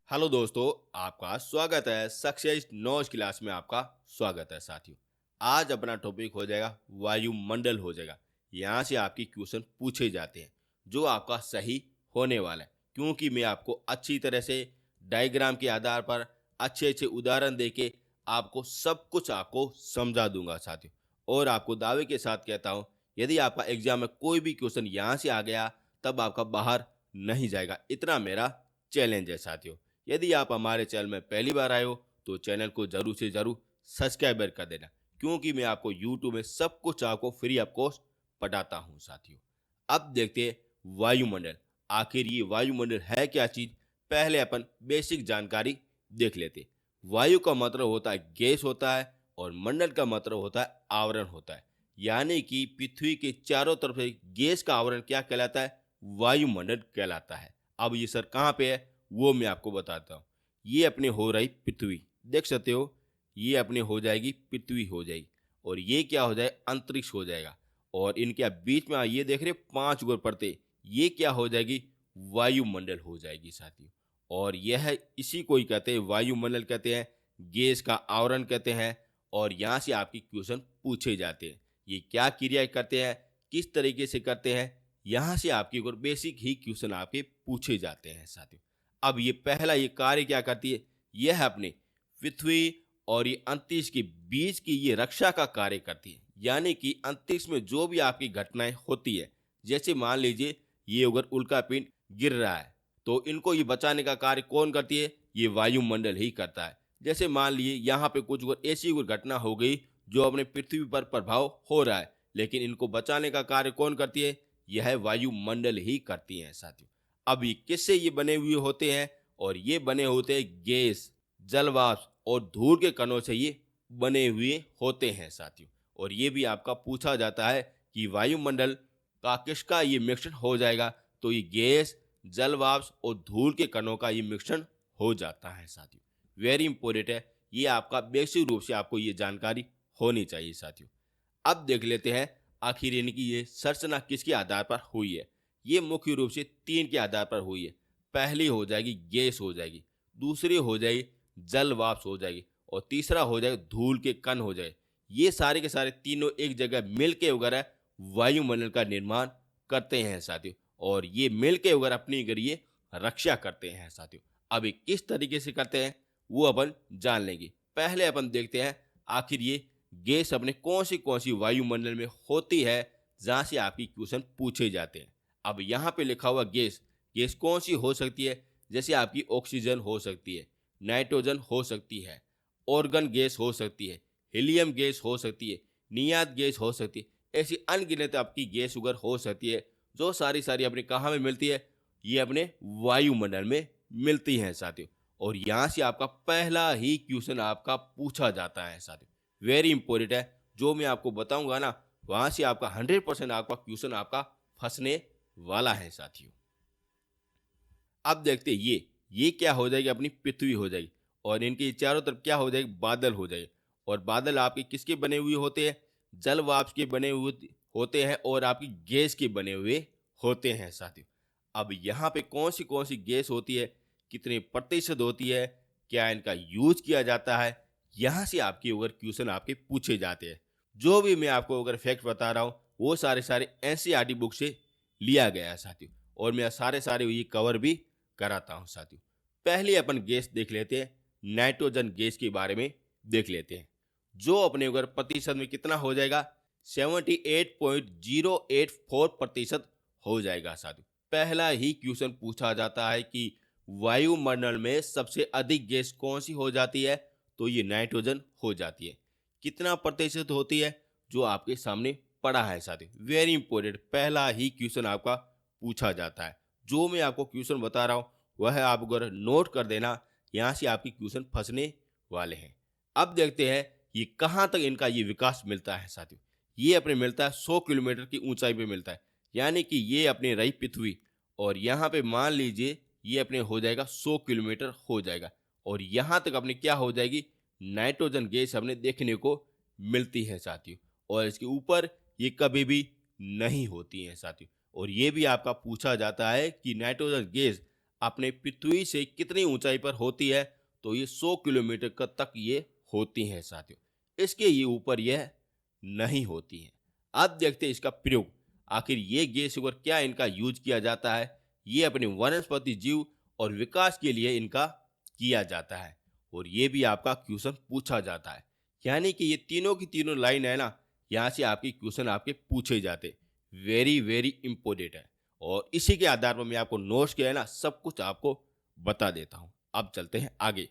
Hello दोस्तों, आपका स्वागत है सक्सेस नॉलेज क्लास में। आपका स्वागत है साथियों। आज अपना टॉपिक हो जाएगा वायुमंडल हो जाएगा। यहाँ से आपकी क्वेश्चन पूछे जाते हैं जो आपका सही होने वाला है, क्योंकि मैं आपको अच्छी तरह से डायग्राम के आधार पर अच्छे अच्छे उदाहरण देके आपको सब कुछ आपको समझा दूंगा साथियों। और आपको दावे के साथ कहता हूँ, यदि आपका एग्जाम में कोई भी क्वेश्चन यहाँ से आ गया तब आपका बाहर नहीं जाएगा, इतना मेरा चैलेंज है साथियों। यदि आप हमारे चैनल में पहली बार आए हो तो चैनल को जरूर से जरूर सब्सक्राइबर कर देना, क्योंकि मैं आपको यूट्यूब में सब कुछ आपको फ्री ऑफ कॉस्ट पढ़ाता हूँ साथियों। अब देखते हैं वायुमंडल। आखिर ये वायुमंडल है क्या चीज, पहले अपन बेसिक जानकारी देख लेते हैं। वायु का मतलब होता है गैस होता है, और मंडल का मतलब होता है आवरण होता है। यानी कि पृथ्वी के चारों तरफ से गैस का आवरण क्या कहलाता है? वायुमंडल कहलाता है। अब ये सर कहाँ पे है वो मैं आपको बताता हूँ। ये अपने हो रही पृथ्वी, देख सकते हो, ये अपने हो जाएगी पृथ्वी हो जाएगी, और ये क्या हो जाए अंतरिक्ष हो जाएगा। और इनके बीच में ये देख रहे पांच गोर पड़ते, ये क्या हो जाएगी वायुमंडल हो जाएगी साथियों। और यह इसी को ही कहते हैं वायुमंडल कहते हैं, गैस का आवरण कहते हैं। और यहाँ से आपकी क्वेश्चन पूछे जाते हैं, ये क्या क्रिया करते हैं, किस तरीके से करते हैं, यहाँ से आपकी और बेसिक ही क्वेश्चन आपके पूछे जाते हैं साथियों। अब ये पहला ये कार्य क्या करती है, यह अपने पृथ्वी और ये अंतरिक्ष के बीच की ये रक्षा का कार्य करती है। यानी कि अंतरिक्ष में जो भी आपकी घटनाएं होती है, जैसे मान लीजिए ये अगर उल्का पिंड गिर रहा है तो इनको ये बचाने का कार्य कौन करती है? ये वायुमंडल ही करता है। जैसे मान लीजिए यहाँ पे कुछ अगर ऐसी कोई घटना हो गई जो अपने पृथ्वी पर प्रभाव हो रहा है, लेकिन इनको बचाने का कार्य कौन करती है? यह वायुमंडल ही करती है साथियों। अब ये किससे ये बने हुए होते हैं? और ये बने होते हैं गैस, जलवाष्प और धूल के कणों से ये बने हुए होते हैं साथियों। और ये भी आपका पूछा जाता है कि वायुमंडल का किसका ये मिश्रण हो जाएगा, तो ये गैस, जलवाष्प और धूल के कणों का ये मिश्रण हो जाता है साथियों। वेरी इंपॉर्टेंट है, ये आपका बेसिक रूप से आपको ये जानकारी होनी चाहिए साथियों। अब देख लेते हैं आखिर इनकी ये संरचना किसके आधार पर हुई है। ये मुख्य रूप से तीन के आधार पर हुई है। पहली हो जाएगी गैस हो जाएगी, दूसरी हो जाएगी जल वाष्प हो जाएगी, और तीसरा हो जाएगा धूल के कण हो जाए। ये सारे के सारे तीनों एक जगह मिलके वगैरह वायुमंडल का निर्माण करते हैं साथियों। और ये मिलके वगैरह अपनी अगर ये रक्षा करते हैं साथियों। अब ये किस तरीके से करते हैं वो अपन जान लेंगे। पहले अपन देखते हैं आखिर ये गैस अपने कौन सी वायुमंडल में होती है, जहां से आपकी क्वेश्चन पूछे जाते हैं। अब यहाँ पे लिखा हुआ गैस, गैस कौन सी हो सकती है? जैसे आपकी ऑक्सीजन हो सकती है, नाइट्रोजन हो सकती है, ऑर्गन गैस हो सकती है, हीलियम गैस हो सकती है, नियात गैस हो सकती है। ऐसी अनगिनत आपकी गैस उगर हो सकती है, जो सारी सारी अपने कहाँ में मिलती है? ये अपने वायुमंडल में मिलती हैं साथियों। और यहाँ से आपका पहला ही क्वेश्चन आपका पूछा जाता है साथियों। वेरी इंपॉर्टेंट है, जो मैं आपको बताऊंगा ना, वहां से आपका 100% आपका क्वेश्चन आपका फंसने वाला है साथियों। अब देखते हैं ये क्या हो जाएगी, अपनी पृथ्वी हो जाएगी, और इनके चारों तरफ क्या हो जाएगी? बादल हो जाएगी। और बादल आपके किसके बने हुए होते हैं? जल वाष्प के बने हुए होते हैं, और आपकी गैस के बने हुए होते हैं साथियों। अब यहाँ पे कौन सी गैस होती है, कितने प्रतिशत होती है, क्या इनका यूज किया जाता है, यहाँ से आपके अगर क्वेश्चन आपके पूछे जाते हैं। जो भी मैं आपको अगर फैक्ट बता रहा हूँ वो सारे सारे एनसीईआरटी बुक से लिया गया है साथियों। और मैं सारे सारे ये कवर भी कराता हूं साथियों। पहले अपन गैस देख लेते हैं, नाइट्रोजन गैस के बारे में देख लेते हैं। जो अपने अगर प्रतिशत में कितना हो जाएगा? 78.084% हो जाएगा साथियों। पहला ही क्वेश्चन पूछा जाता है कि वायुमंडल में सबसे अधिक गैस कौन सी हो जाती है, तो ये नाइट्रोजन हो जाती है। कितना प्रतिशत होती है? जो आपके सामने पड़ा है साथियों। वेरी इंपॉर्टेंट, पहला ही क्वेश्चन आपका पूछा जाता है। जो मैं आपको क्वेश्चन बता रहा हूं वह आप अगर नोट कर देना, यहाँ से आपकी क्वेश्चन फंसने वाले हैं। अब देखते हैं ये कहाँ तक इनका ये विकास मिलता है साथियों। ये अपने मिलता है 100 किलोमीटर की ऊंचाई पे मिलता है। यानी कि ये अपने रही पृथ्वी, और यहाँ पे मान लीजिए ये अपने हो जाएगा 100 किलोमीटर हो जाएगा। और यहाँ तक अपने क्या हो जाएगी? नाइट्रोजन गैस हमने देखने को मिलती है साथियों। और इसके ऊपर ये कभी भी नहीं होती है साथियों। और ये भी आपका पूछा जाता है कि नाइट्रोजन गैस अपने पृथ्वी से कितनी ऊंचाई पर होती है, तो ये 100 किलोमीटर तक ये होती हैं साथियों। इसके ये ऊपर यह नहीं होती हैं। अब देखते हैं इसका प्रयोग। आखिर ये गैस और क्या इनका यूज किया जाता है। ये अपने वनस्पति जीव और विकास के लिए इनका किया जाता है। और ये भी आपका क्वेश्चन पूछा जाता है, यानी कि ये तीनों की तीनों लाइन है ना, यहाँ से आपके क्वेश्चन आपके पूछे जाते। वेरी वेरी इंपॉर्टेंट है। और इसी के आधार पर मैं आपको नोट्स किया है ना, सब कुछ आपको बता देता हूँ। अब चलते हैं आगे।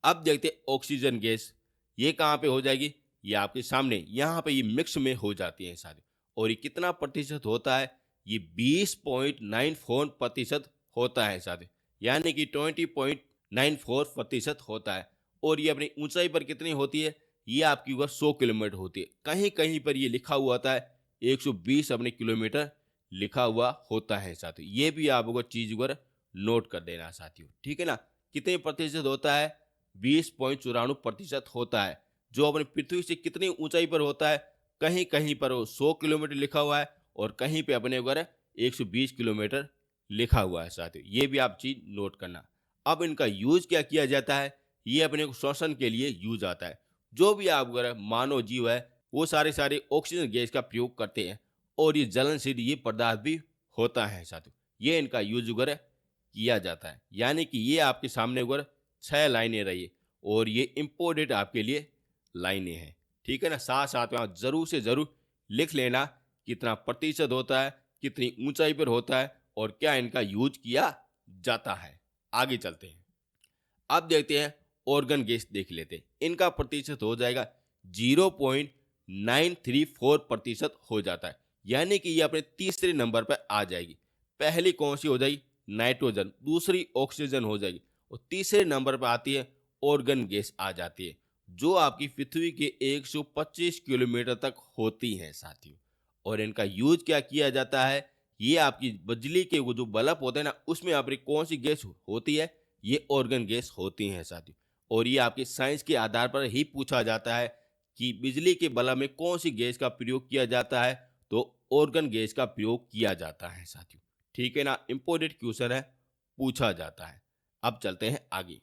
अब देखते हैं ऑक्सीजन गैस ये कहाँ पे हो जाएगी। ये आपके सामने यहाँ पे ये मिक्स में हो जाती है सारी। और ये कितना प्रतिशत होता है, ये 20.94% होता है सारे, यानी कि 20.94% होता है। और ये अपनी ऊंचाई पर कितनी होती है, ये आपकी ऊपर 100 किलोमीटर होती है। कहीं कहीं पर ये लिखा हुआ होता है 120 अपने किलोमीटर लिखा हुआ होता है साथियों। ये भी आपको चीज पर नोट कर देना साथियों, ठीक है ना। कितने प्रतिशत होता है, 20.94% होता है। जो अपनी पृथ्वी से कितनी ऊंचाई पर होता है, कहीं कहीं पर 100 किलोमीटर लिखा हुआ है और कहीं पे अपने ऊपर 120 किलोमीटर लिखा हुआ है साथियों। ये भी आप चीज नोट करना। अब इनका यूज क्या किया जाता है, ये अपने को श्वसन के लिए यूज आता है। जो भी आप अगर मानव जीव है वो सारे सारे ऑक्सीजन गैस का प्रयोग करते हैं। और ये ज्वलनशील ये पदार्थ भी होता है साथियों। ये इनका यूज वगैरह किया जाता है, यानी कि ये आपके सामने वगैरह 6 लाइनें रही और ये इम्पोर्टेंट आपके लिए लाइनें हैं, ठीक है ना। साथ साथ में आप जरूर से जरूर लिख लेना कितना प्रतिशत होता है, कितनी ऊंचाई पर होता है और क्या इनका यूज किया जाता है। आगे चलते हैं। अब देखते हैं ऑर्गन गैस देख लेते हैं। इनका प्रतिशत हो जाएगा 0.934% हो जाता है, यानी कि ये अपने तीसरे नंबर पर आ जाएगी। पहली कौन सी हो जाएगी, नाइट्रोजन, दूसरी ऑक्सीजन हो जाएगी और तीसरे नंबर पर आती है ऑर्गन गैस आ जाती है, जो आपकी पृथ्वी के 125 किलोमीटर तक होती हैं साथियों। और इनका यूज क्या किया जाता है, ये आपकी बिजली के वो जो बल्ब होते हैं ना, उसमें आपकी कौन सी गैस होती है, ये ऑर्गन गैस होती हैं साथियों। और ये आपके साइंस के आधार पर ही पूछा जाता है कि बिजली के बल्ब में कौन सी गैस का प्रयोग किया जाता है, तो ऑर्गन गैस का प्रयोग किया जाता है साथियों, ठीक है ना। इंपॉर्टेंट क्वेश्चन है, पूछा जाता है। अब चलते हैं आगे।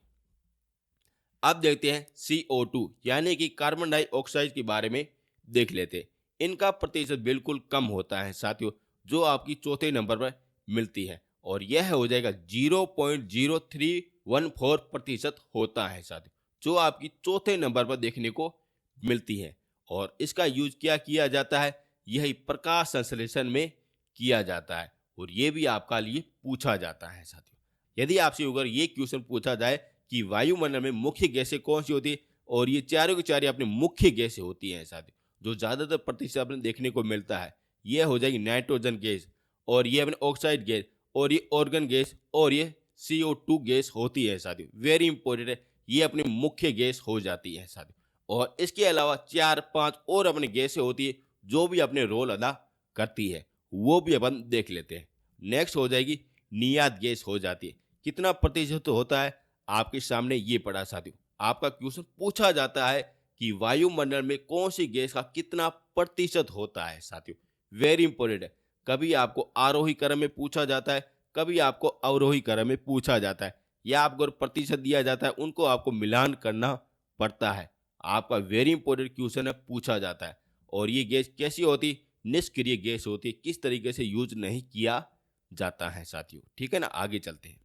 अब देखते हैं CO2 यानी कि कार्बन डाइऑक्साइड के बारे में देख लेते हैं। इनका प्रतिशत बिल्कुल कम होता है साथियों, जो आपकी चौथे नंबर पर मिलती है और यह हो जाएगा 0.0314% होता है साथियों, जो आपकी चौथे नंबर पर देखने को मिलती है। और इसका यूज क्या किया जाता है, यही प्रकाश संश्लेषण में किया जाता है। और ये भी आपका लिए पूछा जाता है साथियों। यदि आपसे अगर ये क्वेश्चन पूछा जाए कि वायुमंडल में मुख्य गैसें कौन सी होती है, और ये चारों की चारों अपनी मुख्य गैसें होती हैं साथियों, जो ज्यादातर प्रतिशत अपने देखने को मिलता है, यह हो जाएगी नाइट्रोजन गैस, और ये अपने ऑक्साइड गैस, और ये ऑर्गन गैस, और ये CO2 गैस होती है साथियों। वेरी इंपॉर्टेंट है, ये अपनी मुख्य गैस हो जाती है साथियों। और इसके अलावा 4-5 और अपनी गैसें होती है जो भी अपने रोल अदा करती है, वो भी अपन देख लेते हैं। नेक्स्ट हो जाएगी नियात गैस हो जाती है। कितना प्रतिशत होता है, आपके सामने ये पड़ा साथियों। आपका क्वेश्चन पूछा जाता है कि वायुमंडल में कौन सी गैस का कितना प्रतिशत होता है साथियों। वेरी इंपॉर्टेंट है। कभी आपको आरोही क्रम में पूछा जाता है, कभी आपको अवरोही क्रम में पूछा जाता है, या आपको प्रतिशत दिया जाता है, उनको आपको मिलान करना पड़ता है। आपका वेरी इंपॉर्टेंट क्वेश्चन है, पूछा जाता है। और ये गैस कैसी होती, निष्क्रिय गैस होती है, किस तरीके से यूज नहीं किया जाता है साथियों, ठीक है ना। आगे चलते हैं।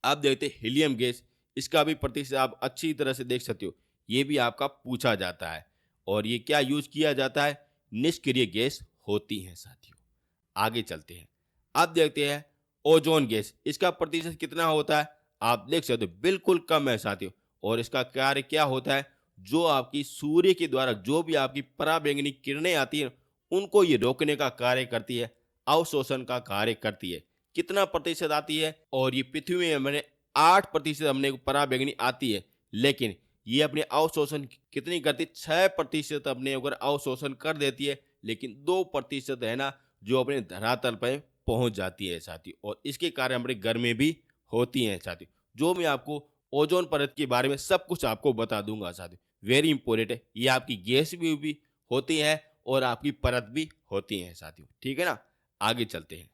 अब देखते हैं हीलियम गैस। इसका भी प्रतिशत आप अच्छी तरह से देख सकते हो, ये भी आपका पूछा जाता है। और ये क्या यूज किया जाता है, निष्क्रिय गैस होती है साथियों। आगे चलते हैं। अब देखते हैं ओजोन गैस। इसका प्रतिशत कितना होता है, आप देख सकते हो बिल्कुल कम है साथियों। और इसका कार्य क्या होता है, जो आपकी सूर्य के द्वारा जो भी आपकी पराबैंगनी किरणें आती हैं, उनको ये रोकने का कार्य करती है, अवशोषण का कार्य करती है। कितना प्रतिशत आती है, और ये पृथ्वी में मैंने 8% हमने पराबैंगनी आती है, लेकिन ये अपने अवशोषण कितनी करती, 6% अपने ऊपर अवशोषण कर देती है, लेकिन 2% है ना जो अपने धरातल पर पहुंच जाती है साथी। और इसके कारण हमारे गर्मी भी होती हैं साथी, जो मैं आपको ओजोन परत के बारे में सब कुछ आपको बता दूंगा साथी। वेरी इंपॉर्टेंट है, ये आपकी गैस भी होती है और आपकी परत भी होती है साथियों, ठीक है ना। आगे चलते हैं।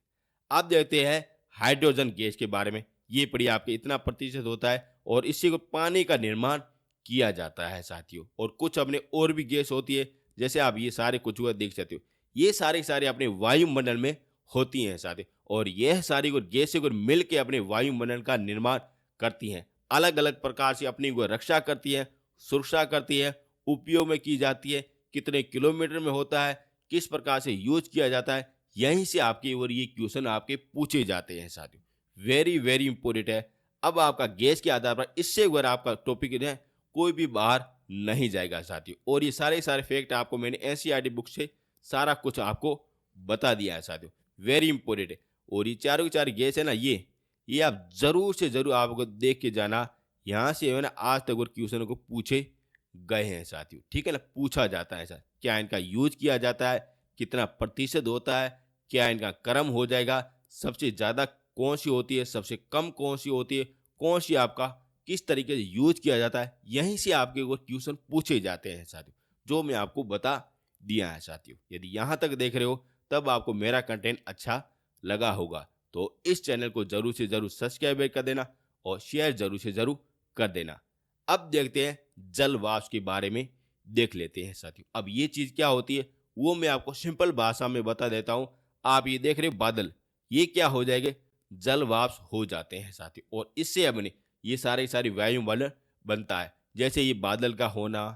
अब देखते हैं हाइड्रोजन गैस के बारे में, ये पढ़िए आपके इतना प्रतिशत होता है और इससे को पानी का निर्माण किया जाता है साथियों। और कुछ अपने और भी गैस होती है, जैसे आप ये सारे कुछ हुआ देख सकते हो, ये सारे सारे अपने वायुमंडल में होती हैं साथियों। और यह सारी को गैसें को मिल के अपने वायुमंडल का निर्माण करती हैं, अलग अलग प्रकार से अपनी को रक्षा करती है, सुरक्षा करती है, उपयोग में की जाती है, कितने किलोमीटर में होता है, किस प्रकार से यूज किया जाता है, यहीं से आपके और ये क्वेश्चन आपके पूछे जाते हैं साथियों। वेरी वेरी इंपॉर्टेंट है। अब आपका गैस के आधार पर इससे अगर आपका टॉपिक है कोई भी बाहर नहीं जाएगा साथियों। और ये सारे सारे फैक्ट आपको मैंने एनसीईआरटी बुक से सारा कुछ आपको बता दिया है साथियों। वेरी इंपॉर्टेंट है। और ये चारों के चार गैस है ना, ये आप जरूर से जरूर आपको देख के जाना। यहाँ से है ना आज तक और क्वेश्चन को पूछे गए हैं साथियों, ठीक है ना, पूछा जाता है सर, क्या इनका यूज किया जाता है, कितना प्रतिशत होता है, क्या इनका क्रम हो जाएगा, सबसे ज़्यादा कौन सी होती है, सबसे कम कौन सी होती है, कौन सी आपका किस तरीके से यूज किया जाता है, यहीं से आपके वो क्वेश्चन पूछे जाते हैं साथियों, जो मैं आपको बता दिया है साथियों। यदि यहाँ तक देख रहे हो तब आपको मेरा कंटेंट अच्छा लगा होगा, तो इस चैनल को जरूर से जरूर सब्सक्राइब कर देना और शेयर जरूर से जरूर कर देना। अब देखते हैं जल वाष्प के बारे में, देख लेते हैं साथियों। अब ये चीज़ क्या होती है वो मैं आपको सिंपल भाषा में बता देता हूँ। आप ये देख रहे हो बादल, ये क्या हो जाएंगे, जल वाष्प हो जाते हैं साथियों। और इससे अपने ये सारे सारी वायुमंडल बनता है। जैसे ये बादल का होना,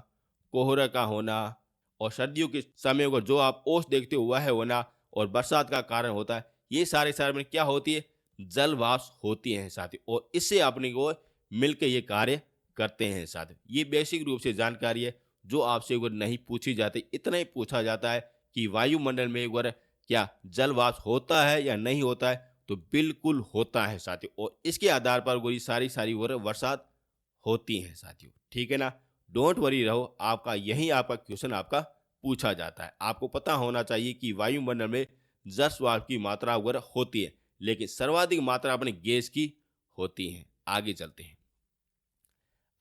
कोहरा का होना, और सर्दियों के समय को जो आप ओस देखते हो वह होना, और बरसात का कारण होता है, ये सारे सारे में क्या होती है, जल वाष्प होती हैं साथियों। और इससे अपने को मिलकर ये कार्य करते हैं साथियों। ये बेसिक रूप से जानकारी है जो आपसे अगर नहीं पूछी जाती, इतना ही पूछा जाता है कि वायुमंडल में एक बार क्या जल वाष्प होता है या नहीं होता है, तो बिल्कुल होता है साथियों। और इसके आधार पर वो सारी सारी वो बरसात होती हैं साथियों, ठीक है ना। डोंट वरी रहो, आपका यही आपका क्वेश्चन आपका पूछा जाता है। आपको पता होना चाहिए कि वायुमंडल में जल वाष्प की मात्रा वगैरह होती है, लेकिन सर्वाधिक मात्रा अपने गैस की होती है। आगे चलते हैं।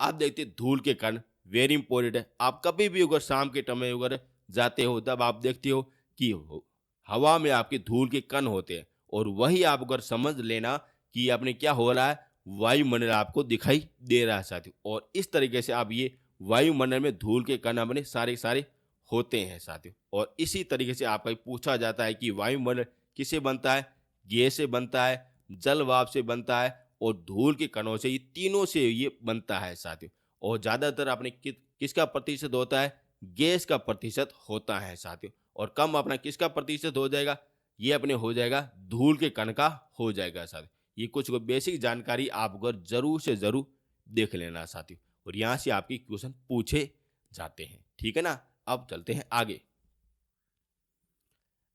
आप देखते हैं धूल के कण, वेरी इंपॉर्टेंट है। आप कभी भी अगर शाम के समय अगर जाते हो तब आप देखते हो कि हवा में आपके धूल के कण होते हैं, और वही आप अगर समझ लेना कि अपने क्या हो रहा है, वायुमंडल आपको दिखाई दे रहा है साथियों। और इस तरीके से आप ये वायुमंडल में धूल के कण अपने सारे सारे होते हैं साथियों। और इसी तरीके से आपका पूछा जाता है कि वायुमंडल किससे बनता है, गैस से बनता है, जल वाष्प से बनता है और धूल के कणों से, ये तीनों से ये बनता है साथियों। और ज़्यादातर अपने किसका प्रतिशत होता है, गैस का प्रतिशत होता है साथियों। और कम अपना किसका प्रतिशत हो जाएगा, ये अपने हो जाएगा धूल के कण का हो जाएगा साथियों। ये कुछ बेसिक जानकारी आप अगर जरूर से जरूर देख लेना साथियों। और यहाँ से आपके क्वेश्चन पूछे जाते हैं, ठीक है ना। अब चलते हैं आगे।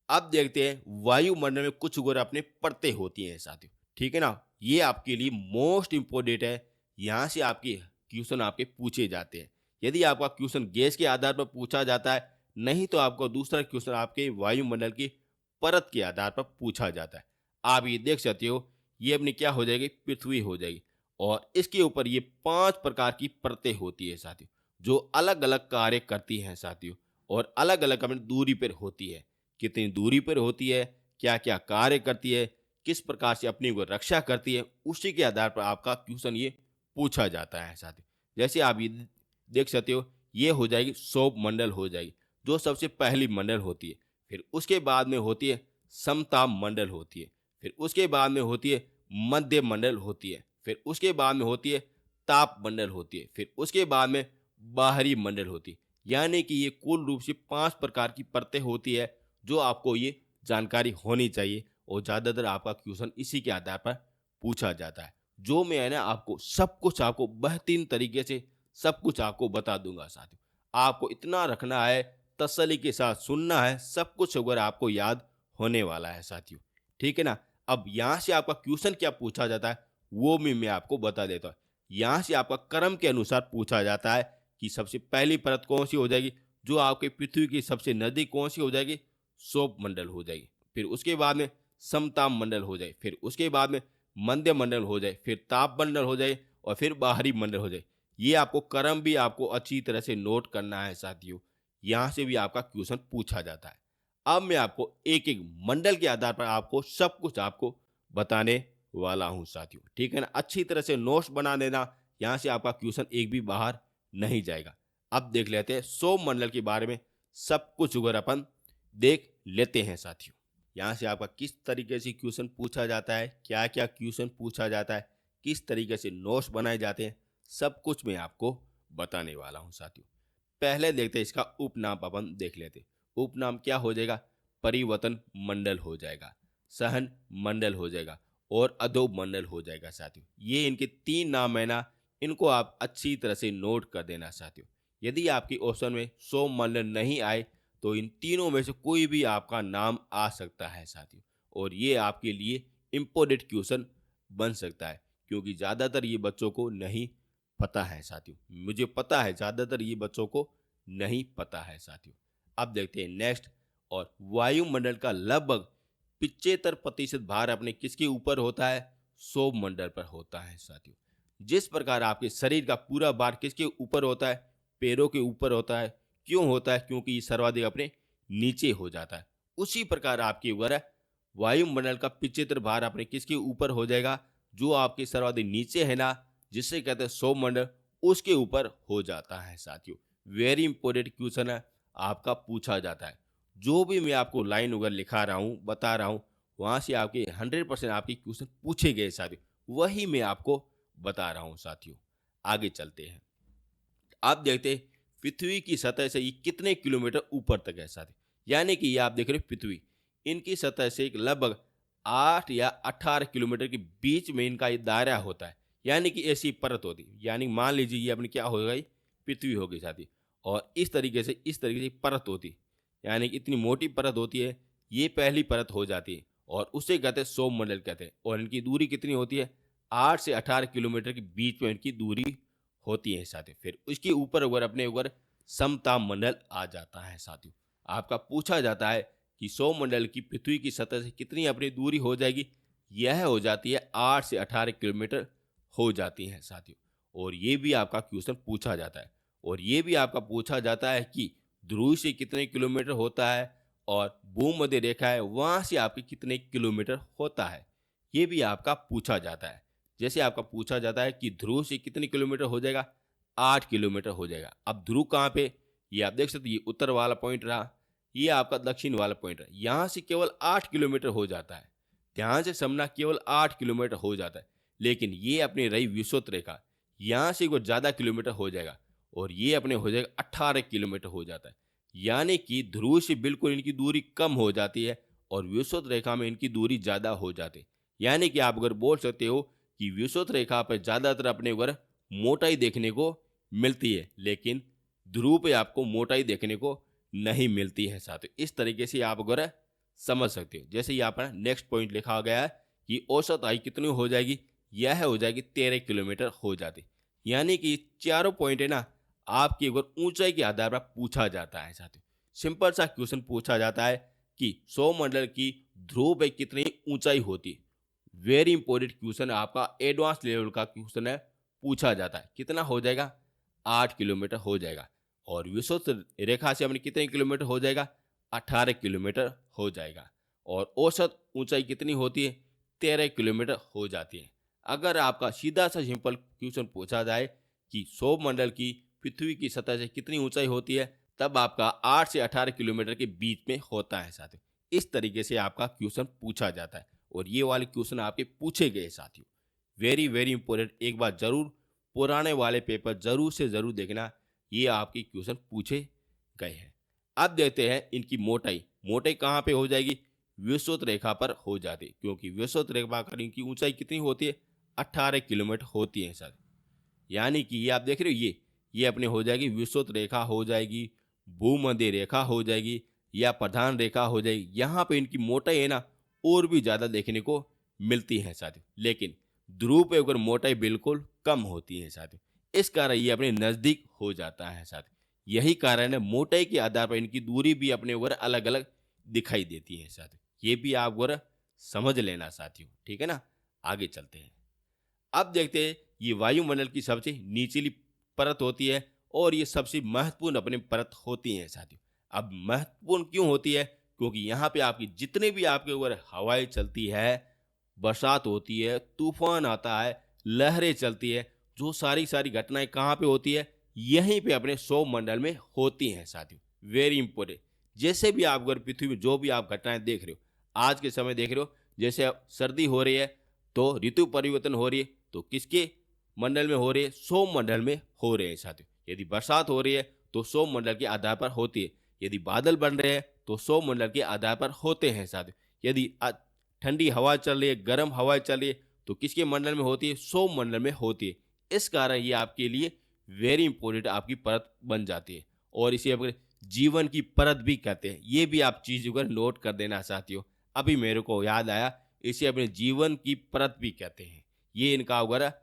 अब देखते हैं वायुमंडल में कुछ गुण अपने परतें होती हैं साथियों, ठीक है ना। ये आपके लिए मोस्ट इंपोर्टेंट है। यहाँ से आपके क्वेश्चन आपके पूछे जाते हैं। यदि आपका क्वेश्चन गैस के आधार पर पूछा जाता है, नहीं तो आपको दूसरा क्वेश्चन आपके वायुमंडल की परत के आधार पर पूछा जाता है। आप ये देख सकते हो, ये अपनी क्या हो जाएगी, पृथ्वी हो जाएगी। और इसके ऊपर ये 5 प्रकार की परतें होती है साथियों, जो अलग अलग कार्य करती हैं साथियों। और अलग अलग अपनी दूरी पर होती है, कितनी दूरी पर होती है, क्या क्या कार्य करती है, किस प्रकार से अपनी को रक्षा करती है, उसी के आधार पर आपका क्वेश्चन ये पूछा जाता है साथियों। जैसे आप ये देख सकते हो, ये हो जाएगी सौर मंडल हो जाएगी, जो सबसे पहली मंडल होती है। फिर उसके बाद में होती है समताप मंडल होती है। फिर उसके बाद में होती है मध्य मंडल होती है। फिर उसके बाद में होती है ताप मंडल होती है। फिर उसके बाद में बाहरी मंडल होती है। यानी कि ये कुल रूप से 5 प्रकार की परतें होती है, जो आपको ये जानकारी होनी चाहिए। और ज़्यादातर आपका क्वेश्चन इसी के आधार पर पूछा जाता है, जो मैं है ना आपको सब कुछ आपको बेहतरीन तरीके से सब कुछ आपको बता दूंगा साथियों। आपको इतना रखना है, तसल्ली के साथ सुनना है, सब कुछ अगर आपको याद होने वाला है साथियों, ठीक है ना। अब यहाँ से आपका क्वेश्चन क्या पूछा जाता है वो भी मैं आपको बता देता हूँ। यहाँ से आपका क्रम के अनुसार पूछा जाता है कि सबसे पहली परत कौन सी हो जाएगी, जो आपके पृथ्वी की सबसे नजदीक कौन सी हो जाएगी, सौर मंडल हो जाएगी। फिर उसके बाद में समताप मंडल हो जाए। फिर उसके बाद में मध्य मंडल हो जाए। फिर ताप मंडल हो जाए और फिर बाहरी मंडल हो जाए। ये आपको क्रम भी आपको अच्छी तरह से नोट करना है साथियों। यहाँ से भी आपका क्वेश्चन पूछा जाता है। अब मैं आपको एक एक मंडल के आधार पर आपको सब कुछ आपको बताने वाला हूं साथियों, ठीक है ना। अच्छी तरह से नोट्स बना देना, यहाँ से आपका क्वेश्चन एक भी बाहर नहीं जाएगा। अब देख लेते हैं सौरमंडल के बारे में सब कुछ अगर अपन देख लेते हैं साथियों। यहाँ से आपका किस तरीके से क्वेश्चन पूछा जाता है, क्या क्या क्वेश्चन पूछा जाता है, किस तरीके से नोट्स बनाए जाते हैं, सब कुछ मैं आपको बताने वाला हूँ साथियों। पहले देखते हैं इसका उपनाम अपन देख लेते हैं। उपनाम क्या हो जाएगा? परिवर्तन मंडल हो जाएगा, सहन मंडल हो जाएगा और अधो मंडल हो जाएगा साथियों। ये इनके 3 नाम है ना, इनको आप अच्छी तरह से नोट कर देना साथियों। यदि आपकी ऑप्शन में सौर मंडल नहीं आए तो इन तीनों में से कोई भी आपका नाम आ सकता है साथियों, और ये आपके लिए इम्पोर्टेंट क्वेश्चन बन सकता है, क्योंकि ज़्यादातर ये बच्चों को नहीं पता है साथियों। मुझे पता है ज़्यादातर ये बच्चों को नहीं पता है साथियों। अब देखते हैं नेक्स्ट। और वायुमंडल का लगभग 75% भार अपने किसके ऊपर होता है? सौरमंडल पर होता है साथियों। जिस प्रकार आपके शरीर का पूरा भार किसके ऊपर होता है? पैरों के ऊपर होता है। क्यों होता है? क्योंकि ये सर्वाधिक अपने नीचे हो जाता है। उसी प्रकार आपके ऊपर वायुमंडल का 75 भार अपने किसके ऊपर हो जाएगा? जो आपके सर्वाधिक नीचे है ना, जिसे कहते हैं सौरमंडल, उसके ऊपर हो जाता है साथियों। वेरी इंपॉर्टेंट क्वेश्चन है, आपका पूछा जाता है। जो भी मैं आपको लाइन वगैरह लिखा रहा हूँ, बता रहा हूँ, वहाँ से आपके 100% आपके क्वेश्चन पूछे गए साथियों, वही मैं आपको बता रहा हूँ साथियों। आगे चलते हैं। आप देखते हैं पृथ्वी की सतह से ये कितने किलोमीटर ऊपर तक है साथियों। यानी कि ये आप देख रहे हो पृथ्वी, इनकी सतह से एक लगभग 8 या 18 किलोमीटर के बीच में इनका ये दायरा होता है। यानी कि ऐसी परत होती है। यानी मान लीजिए ये अपनी क्या हो गई? पृथ्वी हो गई साथी। और इस तरीके से परत होती है। यानी कि इतनी मोटी परत होती है, ये पहली परत हो जाती है और उसे कहते हैं सौरमंडल कहते हैं। और इनकी दूरी कितनी होती है? 8 से 18 किलोमीटर के बीच में इनकी दूरी होती है साथियों। फिर उसके ऊपर अगर अपने ऊपर समताप मंडल आ जाता है साथियों। आपका पूछा जाता है कि सौरमंडल की पृथ्वी की सतह से कितनी अपनी दूरी हो जाएगी? यह हो जाती है 8 से 18 किलोमीटर हो जाती है साथियों। और ये भी आपका क्वेश्चन पूछा जाता है। और ये भी आपका पूछा जाता है कि ध्रुव से कितने किलोमीटर होता है और भूमध्य रेखा है वहां से आपके कितने किलोमीटर होता है, ये भी आपका पूछा जाता है। जैसे आपका पूछा जाता है कि ध्रुव से कितने किलोमीटर हो जाएगा? 8 किलोमीटर हो जाएगा। अब ध्रुव कहाँ पे? ये आप देख सकते हैं, ये उत्तर वाला पॉइंट रहा, ये आपका दक्षिण वाला पॉइंट रहा। यहाँ से केवल 8 किलोमीटर हो जाता है। ध्यान से समझना, केवल 8 किलोमीटर हो जाता है। लेकिन ये अपनी रही विषुवत रेखा, यहाँ से कुछ ज़्यादा किलोमीटर हो जाएगा और ये अपने हो जाएगा 18 किलोमीटर हो जाता है। यानी कि ध्रुव से बिल्कुल इनकी दूरी कम हो जाती है और विषुवत रेखा में इनकी दूरी ज़्यादा हो जाती है। यानी कि आप अगर बोल सकते हो कि विषुवत रेखा पर ज़्यादातर अपने ऊपर मोटाई देखने को मिलती है, लेकिन ध्रुव पे आपको मोटाई देखने को नहीं मिलती है साथियों। इस तरीके से आप अगर समझ सकते हो। जैसे यहाँ पर नेक्स्ट पॉइंट लिखा गया है कि औसत आयु कितनी हो जाएगी? यह हो जाएगी 13 किलोमीटर हो जाती। यानी कि चारों पॉइंट है ना, आपकी अगर ऊंचाई के आधार पर पूछा जाता है साथियों। सिंपल सा क्वेश्चन पूछा जाता है कि सौरमंडल की ध्रुव पे कितनी ऊंचाई होती है। वेरी इंपॉर्टेंट क्वेश्चन, आपका एडवांस लेवल का क्वेश्चन है, पूछा जाता है। कितना हो जाएगा? 8 किलोमीटर हो जाएगा। और विषुवत रेखा से अपने कितने किलोमीटर हो जाएगा? 18 किलोमीटर हो जाएगा। और औसत ऊंचाई कितनी होती है? 13 किलोमीटर हो जाती है। अगर आपका सीधा सा सिंपल क्वेश्चन पूछा जाए कि सौरमंडल की पृथ्वी की सतह से कितनी ऊंचाई होती है, तब आपका 8 से 18 किलोमीटर के बीच में होता है साथियों। इस तरीके से आपका क्वेश्चन पूछा जाता है और ये वाले क्वेश्चन आपके पूछे गए साथियों। वेरी वेरी इंपॉर्टेंट, एक बार जरूर पुराने वाले पेपर जरूर से जरूर देखना, ये आपके क्वेश्चन पूछे गए हैं। अब देखते हैं इनकी मोटाई। मोटाई कहाँ पे हो जाएगी? विषुवत रेखा पर हो जाती है, क्योंकि विषुवत रेखा पर इनकी ऊंचाई कितनी होती है? 18 किलोमीटर होती है सर। यानी कि ये आप देख रहे हो, ये अपने हो जाएगी विषुवत रेखा हो जाएगी, भूमध्य रेखा हो जाएगी या प्रधान रेखा हो जाएगी। यहाँ पे इनकी मोटाई है ना, और भी ज़्यादा देखने को मिलती है साथियों। लेकिन ध्रुव पे अगर मोटाई बिल्कुल कम होती है साथियों। इस कारण ये अपने नज़दीक हो जाता है साथियों। यही कारण है मोटाई के आधार पर इनकी दूरी भी अपने ऊपर अलग अलग दिखाई देती है साथियों। ये भी आप और समझ लेना साथियों, ठीक है ना। आगे चलते हैं। अब देखते हैं, ये वायुमंडल की सबसे निचली परत होती है और ये सबसे महत्वपूर्ण अपनी परत होती है साथियों। अब महत्वपूर्ण क्यों होती है? क्योंकि यहाँ पे आपकी जितने भी आपके ऊपर हवाएं चलती है, बरसात होती है, तूफान आता है, लहरें चलती है, जो सारी सारी घटनाएं कहाँ पे होती है, यहीं पे अपने सौरमंडल में होती हैं साथियों। Very important. जैसे भी आप अगर पृथ्वी में जो भी आप घटनाएं देख रहे हो, आज के समय देख रहे हो, जैसे अब सर्दी हो रही है तो ऋतु परिवर्तन हो रही है, तो किसके मंडल में हो रही है? सौरमंडल में हो रहे हैं साथियों। यदि बरसात हो रही है तो सौरमंडल के आधार पर होती है, यदि बादल बन रहे हैं तो सौरमंडल के आधार पर होते हैं साथियों। यदि ठंडी हवा चल रही है, गर्म हवा चल रही है, तो किसके मंडल में होती है? सौरमंडल में होती है। इस कारण ये आपके लिए वेरी इंपॉर्टेंट आपकी परत बन जाती है, और इसे अपने जीवन की परत भी कहते हैं। ये भी आप चीज़ अगर नोट कर देना साथियों, अभी मेरे को याद आया, इसे अपने जीवन की परत भी कहते हैं। ये इनका वगैरह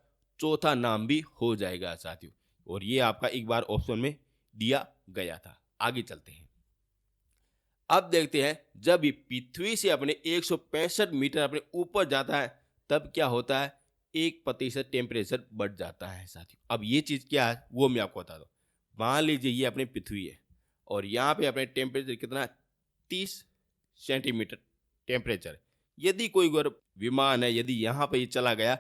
चौथा नाम भी हो जाएगा साथियों, और ये आपका एक बार ऑप्शन में दिया गया था। आगे चलते हैं। अब देखते हैं, जब ये पृथ्वी से अपने 165 मीटर अपने ऊपर जाता है तब क्या होता है? 1% टेम्परेचर बढ़ जाता है साथियों। अब ये चीज़ क्या है वो मैं आपको बता दूं। मान लीजिए ये अपनी पृथ्वी है, और यहाँ पे अपने टेम्परेचर कितना? 30 सेंटीमीटर टेम्परेचर है। यदि कोई अगर विमान है, यदि यहाँ पे ये चला गया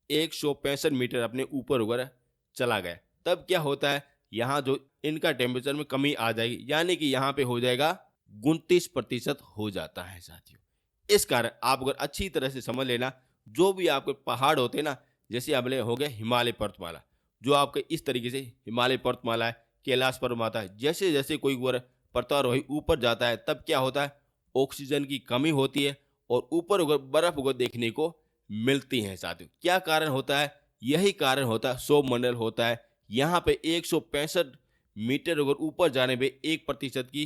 165 मीटर अपने ऊपर वगैरह चला गया, तब क्या होता है? यहाँ जो इनका टेम्परेचर में कमी आ जाएगी, यानी कि यहाँ पे हो जाएगा 29% हो जाता है साथियों। इस कारण आप अगर अच्छी तरह से समझ लेना, जो भी आपके पहाड़ होते हैं ना, जैसे अपने हो गया हिमालय पर्वतमाला, जो आपके इस तरीके से हिमालय पर्वतमाला है, कैलाश पर्वतमाला है, जैसे जैसे कोई पर्वतारोही ऊपर जाता है तब क्या होता है? ऑक्सीजन की कमी होती है, और ऊपर उगर बर्फ उगर देखने को मिलती है साथियों। क्या कारण होता है? यही कारण होता है, सौरमंडल होता है। यहाँ पे 165 मीटर अगर ऊपर जाने पे 1% की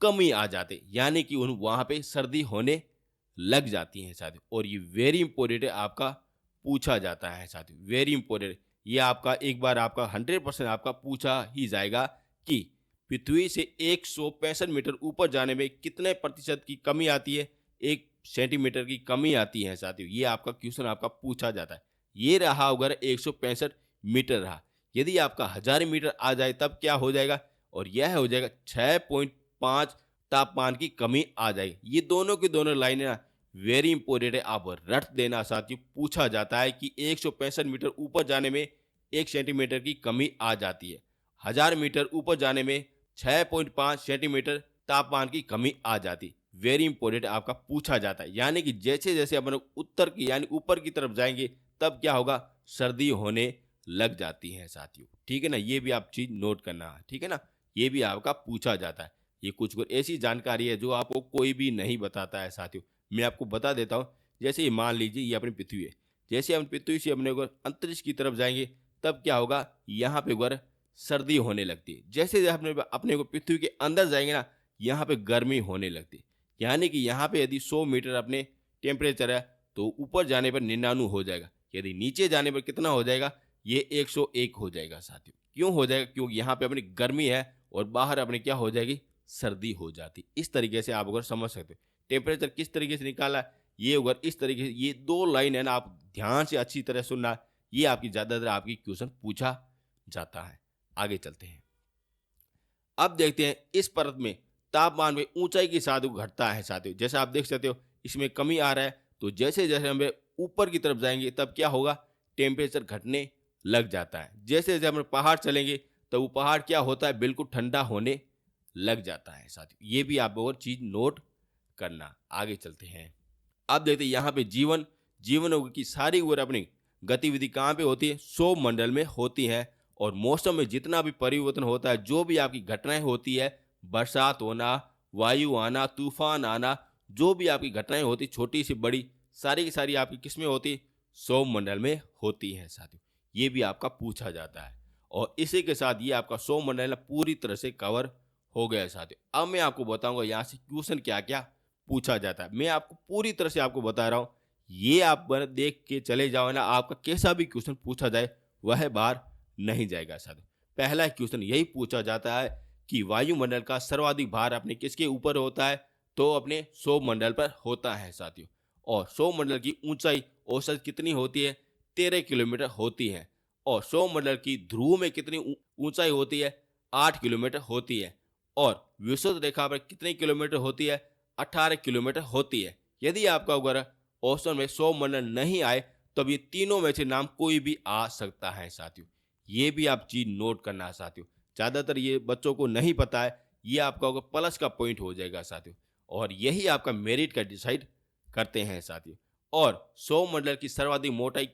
कमी आ जाते, यानी कि उन वहाँ पे सर्दी होने लग जाती है साथियों। और ये वेरी इंपॉर्टेंट है, आपका पूछा जाता है साथियों, वेरी इंपॉर्टेंट। ये आपका एक बार आपका 100% आपका पूछा ही जाएगा कि पृथ्वी से 165 मीटर ऊपर जाने में कितने प्रतिशत की कमी आती है? 1 सेंटीमीटर की कमी आती है साथियों। ये आपका क्वेश्चन आपका पूछा जाता है। ये रहा अगर 165 मीटर रहा, यदि आपका 1000 मीटर आ जाए तब क्या हो जाएगा? और यह हो जाएगा 6.5 तापमान की कमी आ जाएगी। ये दोनों की दोनों लाइनें ना वेरी इंपॉर्टेंट है, आप रट देना साथियों। पूछा जाता है कि 165 मीटर ऊपर जाने में 1 सेंटीमीटर की कमी आ जाती है, 1000 मीटर ऊपर जाने में 6.5 सेंटीमीटर तापमान की कमी आ जाती। वेरी इंपॉर्टेंट आपका पूछा जाता है, यानी कि जैसे जैसे अपन उत्तर की यानी ऊपर की तरफ जाएंगे तब क्या होगा? सर्दी होने लग जाती है साथियों। ठीक है ना, ये भी आप चीज नोट करना है, ठीक है ना। ये भी आपका पूछा जाता है। ये कुछ ऐसी जानकारी है जो आपको कोई भी नहीं बताता है साथियों। मैं आपको बता देता हूँ। जैसे ये मान लीजिए ये अपनी पृथ्वी है, जैसे हम पृथ्वी से अपने अगर अंतरिक्ष की तरफ जाएंगे तब क्या होगा? यहाँ पे अगर सर्दी होने लगती है, जैसे जैसे अपने अपने को पृथ्वी के अंदर जाएंगे ना, यहाँ पे गर्मी होने लगती है। यानी कि यहाँ पे यदि 100 मीटर अपने टेम्परेचर है तो ऊपर जाने पर 99 हो जाएगा, यदि नीचे जाने पर कितना हो जाएगा? ये 101 हो जाएगा साथियों। क्यों हो जाएगा? क्योंकि यहाँ पे अपनी गर्मी है और बाहर अपने क्या हो जाएगी? सर्दी हो जाती। इस तरीके से आप अगर समझ सकते हो टेम्परेचर किस तरीके से निकाला है। ये अगर इस तरीके से ये दो लाइन है ना, आप ध्यान से अच्छी तरह सुनना, ये आपकी ज़्यादातर आपकी क्वेश्चन पूछा जाता है। आगे चलते हैं। अब देखते हैं इस परत में तापमान में ऊंचाई के साथ वो घटता है साथियों। जैसे आप देख सकते हो इसमें कमी आ रहा है, तो जैसे जैसे हम ऊपर की तरफ जाएंगे तब क्या होगा? टेम्परेचर घटने लग जाता है। जैसे जैसे हम पहाड़ चलेंगे तो वो पहाड़ क्या होता है? बिल्कुल ठंडा होने लग जाता है साथियों। ये भी आप और चीज नोट करना। आगे चलते हैं। अब देखते हैं यहाँ पे जीवन जीवन की सारी ओर अपनी गतिविधि कहाँ पे होती है? सौरमंडल में होती है। और मौसम में जितना भी परिवर्तन होता है, जो भी आपकी घटनाएं होती है, बरसात होना, वायु आना, तूफान आना, जो भी आपकी घटनाएं होती छोटी से बड़ी, सारी की सारी आपकी किस में होती? सौरमंडल में होती है साथियों। ये भी आपका पूछा जाता है, और इसी के साथ ये आपका सौरमंडल पूरी तरह से कवर हो गया है साथियों। अब मैं आपको बताऊंगा यहाँ से क्वेश्चन क्या क्या पूछा जाता है। मैं आपको पूरी तरह से आपको बता रहा हूँ, ये आप देख के चले जाओ ना, आपका कैसा भी क्वेश्चन पूछा जाए वह बार नहीं जाएगा साथियों। पहला क्वेश्चन यही पूछा जाता है कि वायुमंडल का सर्वाधिक भार अपने किसके ऊपर होता है? तो अपने सौरमंडल पर होता है साथियों। और सौरमंडल की ऊंचाई औसत कितनी होती है? 13 किलोमीटर होती है। और सौरमंडल की ध्रुव में कितनी ऊंचाई होती है? 8 किलोमीटर होती है। और विषुवत रेखा पर कितनी किलोमीटर होती है? 18 किलोमीटर होती है। यदि आपका अगर ऑप्शन में सौरमंडल नहीं आए तब ये तीनों में से नाम कोई भी आ सकता है साथियों। ये भी आप चीज नोट करना है साथियों। ज्यादातर ये बच्चों को नहीं पता है, ये आपका होगा प्लस का पॉइंट हो जाएगा साथियों। और यही आपका मेरिट का डिसाइड करते हैं साथियों। और सौरमंडल की सर्वाधिक मोटाई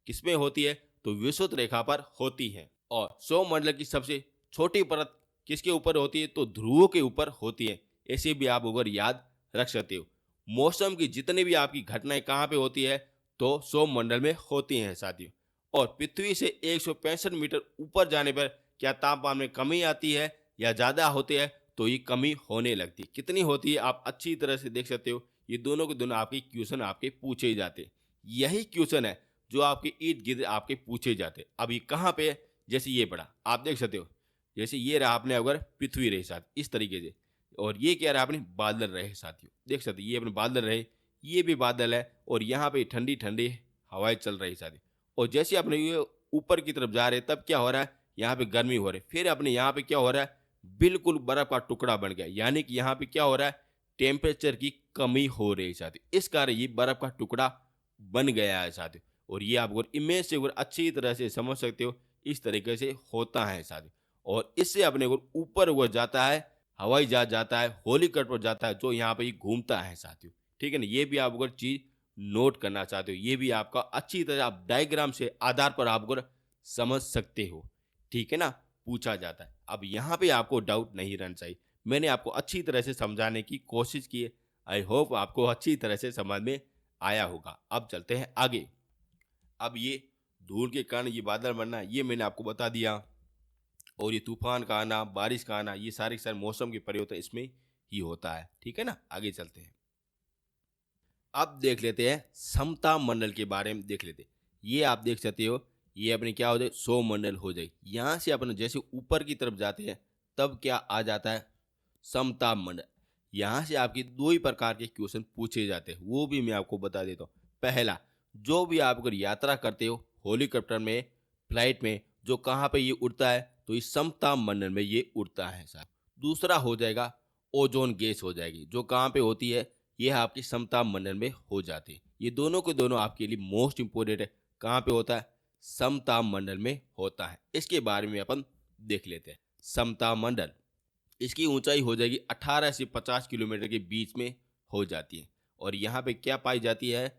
किसमें होती है? तो विषुवत रेखा पर होती है। और सौरमंडल की सबसे छोटी परत किसके ऊपर होती है? तो ध्रुवों के ऊपर होती है। ऐसे भी आप अगर याद रख सकते हो। मौसम की जितनी भी आपकी घटनाएं कहाँ पे होती है? तो सौरमंडल में होती हैं साथियों। और पृथ्वी से 165 मीटर ऊपर जाने पर क्या तापमान में कमी आती है या ज़्यादा होती है? तो ये कमी होने लगती है। कितनी होती है आप अच्छी तरह से देख सकते हो। ये दोनों के दोनों आपके क्वेश्चन आपके पूछे ही जाते हैं। यही क्वेश्चन है जो आपके इर्द गिर्द आपके पूछे जाते हैं। अब ये कहाँ पे है? जैसे ये पड़ा आप देख सकते हो। जैसे ये रहा आपने अगर पृथ्वी रहे साथ इस तरीके से, और ये क्या रहा आपने बादल रहे साथियों। देख सकते हो ये अपने बादल रहे, ये भी बादल है और यहाँ पे ठंडी ठंडी हवाएं चल रही साथियों। और जैसे अपने ये ऊपर की तरफ जा रहे हैं तब क्या हो रहा है? यहाँ पे गर्मी हो रही है। फिर अपने यहाँ पे क्या हो रहा है? बिल्कुल बर्फ का टुकड़ा बन गया, यानी कि यहाँ पे क्या हो रहा है? टेम्परेचर की कमी हो रही है साथियों। इस कारण ये बर्फ का टुकड़ा बन गया है साथियों। और ये आप अगर इमेज से अगर अच्छी तरह से समझ सकते हो, इस तरीके से होता है साथियों। और इससे अपने अगर ऊपर अगर जाता है, हवाई जहाज जाता है, होलीकॉप्टर पर जाता है, जो यहाँ पे ये घूमता है साथियों। ठीक है ना? ये भी आप अगर चीज नोट करना चाहते हो, ये भी आपका अच्छी तरह आप डायग्राम से आधार पर आप अगर समझ सकते हो। ठीक है ना? पूछा जाता है। अब यहाँ पे आपको डाउट नहीं रहना चाहिए। मैंने आपको अच्छी तरह से समझाने की कोशिश की है। आई होप आपको अच्छी तरह से समझ में आया होगा। अब चलते हैं आगे। अब ये धूल के कारण ये बादल बनना, ये मैंने आपको बता दिया। और ये तूफान का आना, बारिश का आना, ये सारे के सारे मौसम के परिवर्तन इसमें ही होता है। ठीक है ना? आगे चलते हैं। अब देख लेते हैं समता मंडल के बारे में देख लेते हैं। ये आप देख सकते हो, ये अपने क्या हो जाए? सौरमंडल हो जाए। यहाँ से अपन जैसे ऊपर की तरफ जाते हैं तब क्या आ जाता है? समता मंडल। यहाँ से आपके दो ही प्रकार के क्वेश्चन पूछे जाते हैं, वो भी मैं आपको बता देता हूँ। पहला, जो भी आप अगर यात्रा करते हो हेलीकॉप्टर में, फ्लाइट में, जो कहाँ पे ये उड़ता है? तो इस समता मंडल में ये उड़ता है साहब। दूसरा हो जाएगा ओजोन गैस हो जाएगी, जो कहाँ पे होती है? ये आपकी समता मंडल में हो जाती है। ये दोनों के दोनों आपके लिए मोस्ट इंपोर्टेंट है। कहाँ पे होता है? समता मंडल में होता है। इसके बारे में अपन देख लेते हैं। समता मंडल, इसकी ऊंचाई हो जाएगी 18 से 50 किलोमीटर के बीच में हो जाती है। और यहाँ पे क्या पाई जाती है?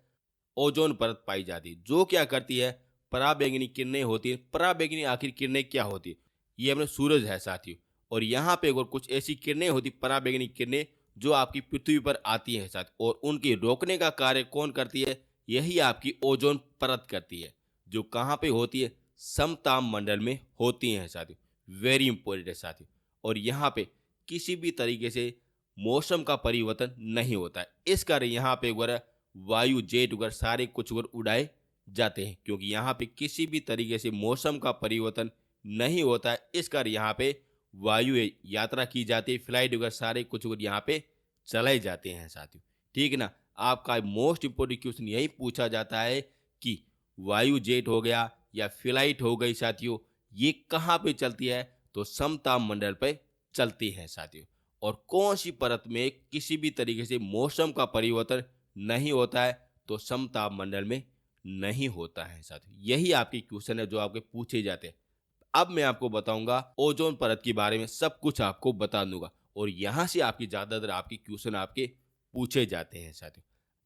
ओजोन परत पाई जाती है, जो क्या करती है? पराबैंगनी किरणें होती है। पराबैंगनी आखिर किरणें क्या होती है? ये अपने सूरज है साथियों। और यहाँ पे अगर कुछ ऐसी किरणें होती, पराबैंगनी किरणें, जो आपकी पृथ्वी पर आती हैं साथ, और उनकी रोकने का कार्य कौन करती है? यही आपकी ओजोन परत करती है, जो कहाँ पे होती है? समताप मंडल में होती हैं साथियों। वेरी इंपॉर्टेंट है साथियों। और यहाँ पे किसी भी तरीके से मौसम का परिवर्तन नहीं होता है। इस कारण यहाँ पे वगैरह वायु जेट वगैरह सारे कुछ वगैरह उड़ाए जाते हैं, क्योंकि यहाँ पे किसी भी तरीके से मौसम का परिवर्तन नहीं होता है। इस कारण यहाँ पे वायु यात्रा की जाती है, फ्लाइट वगैरह सारे कुछ वगैरह यहाँ पे चलाए जाते हैं साथियों। ठीक है ना? आपका मोस्ट इंपोर्टेंट क्वेश्चन यही पूछा जाता है कि वायु जेट हो गया या फ्लाइट हो गई साथियों, ये कहाँ पे चलती है? तो समताप मंडल पे चलती है साथियों। और कौन सी परत में किसी भी तरीके से मौसम का परिवर्तन नहीं होता है? तो समताप मंडल में नहीं होता है साथियों। यही आपके क्वेश्चन है जो आपके पूछे जाते हैं। अब मैं आपको बताऊंगा ओजोन परत के बारे में, सब कुछ आपको बता दूंगा। और यहाँ से आपकी ज्यादातर आपके क्वेश्चन आपके पूछे जाते हैं साथियों।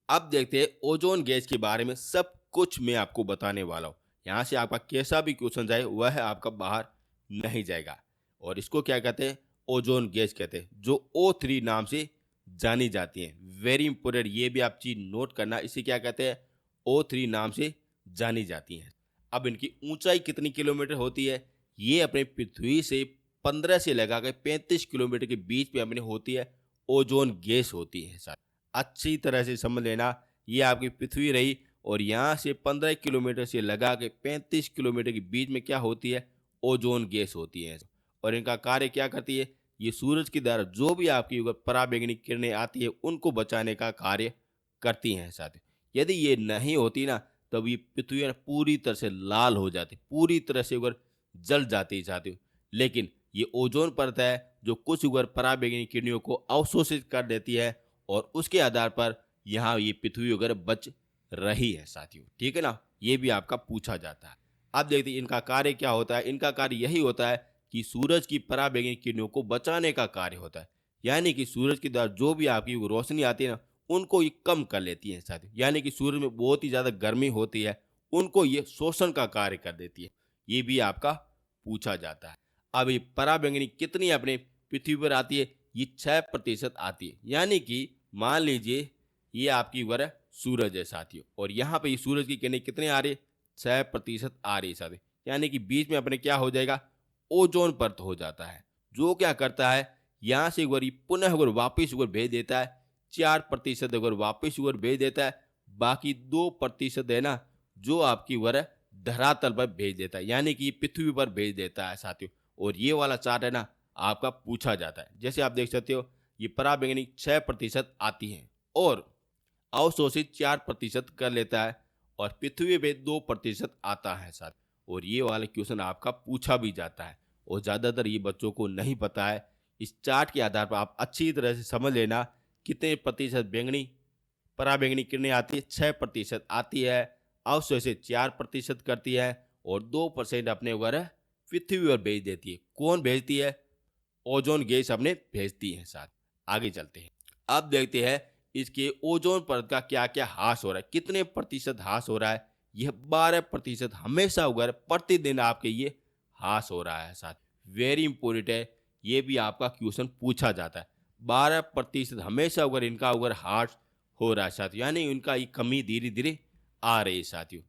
अब देखते हैं ओजोन गैस के बारे में, सब कुछ मैं आपको बताने वाला हूँ। यहाँ से आपका कैसा भी क्वेश्चन जाए वह आपका बाहर नहीं जाएगा। और इसको क्या कहते हैं? ओजोन गैस कहते हैं, जो O3 नाम से जानी जाती है। वेरी इंपोर्टेंट, ये भी आप चीज नोट करना। इसे क्या कहते हैं? O3 नाम से जानी जाती हैं। अब इनकी ऊंचाई कितनी किलोमीटर होती है? ये अपने पृथ्वी से 15 से लगा के 35 किलोमीटर के बीच में अपने होती है। ओजोन गैस होती है सर, अच्छी तरह से समझ लेना। ये आपकी पृथ्वी रही और यहाँ से 15 किलोमीटर से लगा के 35 किलोमीटर के बीच में क्या होती है? ओजोन गैस होती है। और इनका कार्य क्या करती है? ये सूरज की द्वारा जो भी आपकी पराबैंगनी किरणें आती है उनको बचाने का कार्य करती हैं साथियों। यदि ये नहीं होती ना, तब ये पृथ्वी ना पूरी तरह से लाल हो जाती, पूरी तरह से अगर जल जाती साथियों। लेकिन ये ओजोन परत है जो कुछ उगर पराबैंगनी किरणों को अवशोषित कर देती है, और उसके आधार पर यहाँ ये पृथ्वी वगैरह बच रही है साथियों। ठीक है ना, ये भी आपका पूछा जाता है। अब देखते हैं इनका कार्य क्या होता है। इनका कार्य यही होता है कि सूरज की पराबैंगनी किरणों को बचाने का कार्य होता है। यानी कि सूरज की द्वारा जो भी आपकी वो रोशनी आती है ना, उनको ये कम कर लेती है साथियों। यानी कि सूरज में बहुत ही ज़्यादा गर्मी होती है, उनको ये शोषण का कार्य कर देती है। ये भी आपका पूछा जाता है। अब ये पराबैंगनी कितनी अपने पृथ्वी पर आती है? ये 6% आती है। यानी कि मान लीजिए ये आपकी वर सूरज है साथियों, और यहाँ पे ये सूरज की किरणें कितने आ रही है? 6% आ रही है साथियों। यानी कि बीच में अपने क्या हो जाएगा? ओजोन परत हो जाता है, जो क्या करता है, यहाँ से एक बार ये पुनः अगर वापिस अगर भेज देता है, 4% अगर वापिस अगर भेज देता है, बाकी 2% है ना, जो आपकी वर धरातल पर भेज देता है, यानी कि पृथ्वी पर भेज देता है साथियों। और ये वाला चार्ट है ना, आपका पूछा जाता है। जैसे आप देख सकते हो, ये पराबैंगनी 6% आती है और अवशोषित 4% कर लेता है, और पृथ्वी पे 2% आता है साथ। और ये वाला क्वेश्चन आपका पूछा भी जाता है, और ज़्यादातर ये बच्चों को नहीं पता है। इस चार्ट के आधार पर आप अच्छी तरह से समझ लेना कितने प्रतिशत बैंगनी पराबैंगनी किरणें आती है। 6% आती है, अवशोषित 4% करती है, और 2% अपने ऊपर पृथ्वी पर भेज देती है। कौन भेजती है? ओजोन गैस अपने भेजती है साथ। आगे चलते हैं। अब देखते हैं इसके ओजोन परत का क्या क्या ह्रास हो रहा है, कितने प्रतिशत ह्रास हो रहा है। यह 12% हमेशा उगर प्रतिदिन आपके ये ह्रास हो रहा है साथ। वेरी इंपॉर्टेंट है, ये भी आपका क्वेश्चन पूछा जाता है। 12% हमेशा उगर इनका उगर ह्रास हो रहा है साथ, यानी इनका ये कमी धीरे धीरे आ रही है साथियों।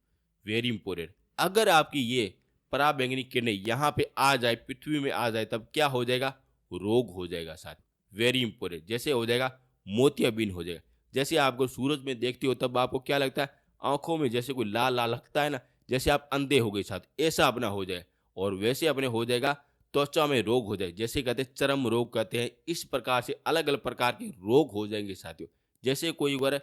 वेरी इंपॉर्टेंट, अगर आपकी ये पराबैंगनी किरणें यहाँ पे आ जाए, पृथ्वी में आ जाए, तब क्या हो जाएगा? रोग हो जाएगा साथ। वेरी इंपॉर्टेंट, जैसे हो जाएगा मोतियाबिंद हो जाएगा। जैसे आपको सूरज में देखते हो तब आपको क्या लगता है? आंखों में जैसे कोई लाल लाल लगता है ना, जैसे आप अंधे हो गए साथ, ऐसा अपना हो जाए। और वैसे अपने हो जाएगा त्वचा में रोग हो जाए, जैसे कहते हैं चर्म रोग कहते हैं। इस प्रकार से अलग अलग प्रकार के रोग हो जाएंगे साथियों। जैसे कोई अगर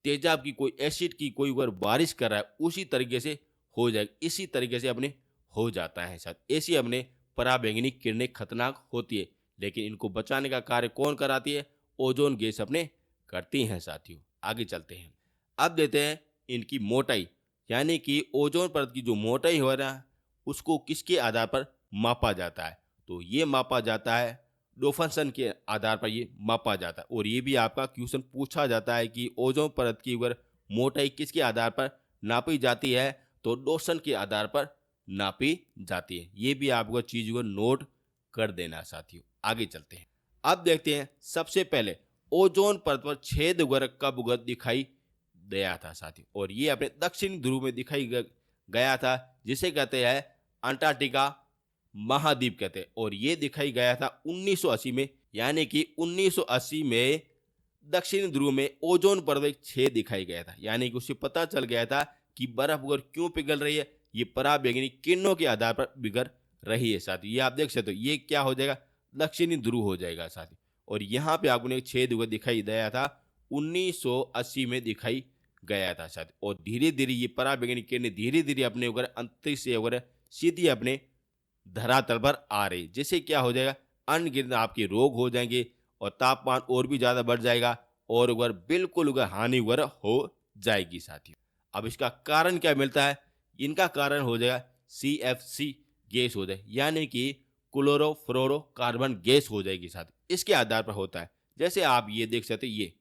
तेजाब की, कोई एसिड की, कोई अगर बारिश कर रहा है, उसी तरीके से हो जाएगा। इसी तरीके से अपने हो जाता है साथ। ऐसी अपने पराबैंगनी किरणें खतरनाक होती है, लेकिन इनको बचाने का कार्य कौन कराती है? ओजोन गैस अपने करती हैं साथियों। आगे चलते हैं। अब देते हैं इनकी मोटाई, यानी कि ओजोन परत की जो मोटाई हो रहा है, उसको किसके आधार पर मापा जाता है? तो ये मापा जाता है डोफंसन के आधार पर, ये मापा जाता है। और ये भी आपका क्वेश्चन पूछा जाता है कि ओजोन परत की अगर मोटाई किसके आधार पर नापी जाती है? तो डोसन के आधार पर नापी जाती है। ये भी आपको चीज को नोट कर देना साथियों। आगे चलते हैं। अब देखते हैं सबसे पहले ओजोन परत पर छेद वगैरह कब वगैरह दिखाई गया था साथियों, और ये अपने दक्षिणी ध्रुव में दिखाई गया था, जिसे कहते हैं अंटार्कटिका महाद्वीप कहते हैं। और ये दिखाई गया था 1980 में, यानी कि 1980 में दक्षिणी ध्रुव में ओजोन परत में एक छेद दिखाई गया था। यानी कि उसे पता चल गया था कि बर्फ वगैरह क्यों पिघल रही है, ये पराबैंगनी किरणों के आधार पर बिगड़ रही है साथियों। ये आप देख सकते हो, ये क्या हो जाएगा? दक्षिणी ध्रुव हो जाएगा साथियों। और यहाँ पे आपको एक छेद हुआ दिखाई गया था 1980 में दिखाई गया था साथियों। और धीरे धीरे ये पराबैंगनी किरणें धीरे धीरे अपने ऊपर अंतरिक्ष से वगैरह सीधी अपने धरातल पर आ रही, जिससे क्या हो जाएगा? अनगिनत आपके रोग हो जाएंगे, और तापमान और भी ज़्यादा बढ़ जाएगा, और अगर बिल्कुल अगर हानि वगैरह हो जाएगी साथियों। अब इसका कारण क्या मिलता है? इनका कारण हो जाएगा CFC गैस हो जाए, यानी कि क्लोरोफ्लोरोकार्बन गैस हो जाएगी साथियों। इसके आधार पर होता है। जैसे आप ये देख सकते हैं,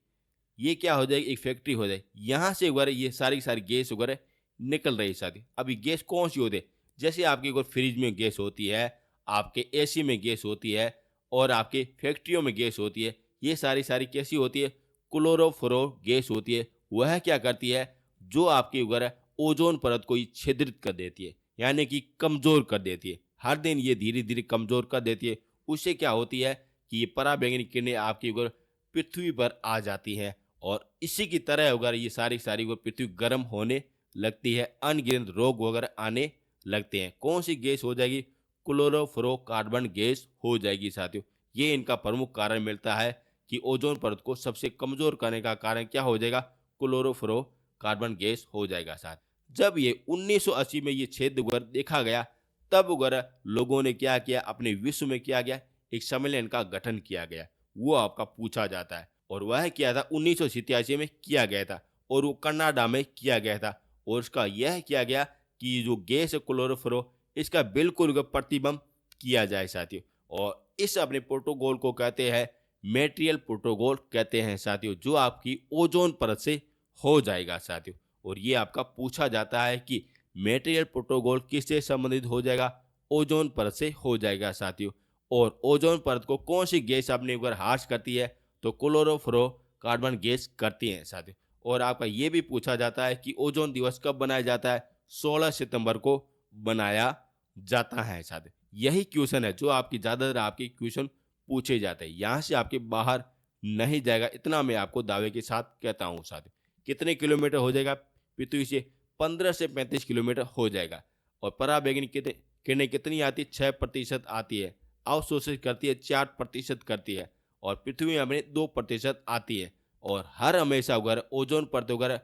ये क्या हो जाएगी? एक फैक्ट्री हो जाए, यहाँ से वगैरह ये सारी सारी गैस वगैरह निकल रही है साथियों। अब ये गैस कौन सी होती है? जैसे आपके कोई फ्रिज में गैस होती है, आपके AC में गैस होती है, और आपके फैक्ट्रियों में गैस होती है। ये सारी सारी कैसी होती है? क्लोरोफ्लोरो गैस होती है। वह क्या करती है? जो आपकी वगैरह ओजोन परत को ये छिद्रित कर देती है, यानी कि कमज़ोर कर देती है। हर दिन ये धीरे धीरे कमज़ोर कर देती है। उससे क्या होती है कि ये पराबैंगनी किरणें आपकी वगैरह पृथ्वी पर आ जाती हैं, और इसी की तरह वगैरह ये सारी सारी वो पृथ्वी गर्म होने लगती है, अनगिनत रोग वगैरह आने लगते हैं। कौन सी गैस हो जाएगी? क्लोरोफ्लोरोकार्बन गैस हो जाएगी साथियों। ये इनका प्रमुख कारण मिलता है कि ओजोन परत को सबसे कमजोर करने का कारण क्या हो जाएगा? क्लोरोफ्लोरोकार्बन गैस हो जाएगा साथ। जब ये 1980 में ये छेद वगैरह देखा गया, तब वगैरह लोगों ने क्या किया? अपने विश्व में किया गया, एक सम्मेलन का गठन किया गया। वो आपका पूछा जाता है, और वह किया था 1987 में किया गया था। और वो कनाडा में किया गया था। और उसका यह किया गया कि जो गैस है क्लोरोफ्लोरो, इसका बिल्कुल प्रतिबंध किया जाए साथियों। और इस अपने प्रोटोकॉल को कहते हैं मेटेरियल प्रोटोकॉल कहते हैं साथियों, जो आपकी ओजोन परत से हो जाएगा साथियों। और ये आपका पूछा जाता है कि मेटेरियल प्रोटोकॉल किससे संबंधित हो जाएगा? ओजोन परत से हो जाएगा साथियों। और ओजोन परत को कौन सी गैस अपने ऊपर हार्श करती है? तो क्लोरोफ्लोरोकार्बन गैस करती है साथियों। और आपका ये भी पूछा जाता है कि ओजोन दिवस कब बनाया जाता है? 16 सितंबर को बनाया जाता है साथियों। यही क्वेश्चन है जो आपकी ज़्यादातर आपके क्वेश्चन पूछे जाते हैं। यहाँ से आपके बाहर नहीं जाएगा, इतना मैं आपको दावे के साथ कहता हूँ साथियों। कितने किलोमीटर हो जाएगा पृथ्वी से? 15 से 35 किलोमीटर हो जाएगा। और पराबैंगनी किरणें कितनी आती है? 6% आती है। अवशोषित करती है 4% करती है। और पृथ्वी में हमें 2% आती है। और हर हमेशा अगर ओजोन परत अगर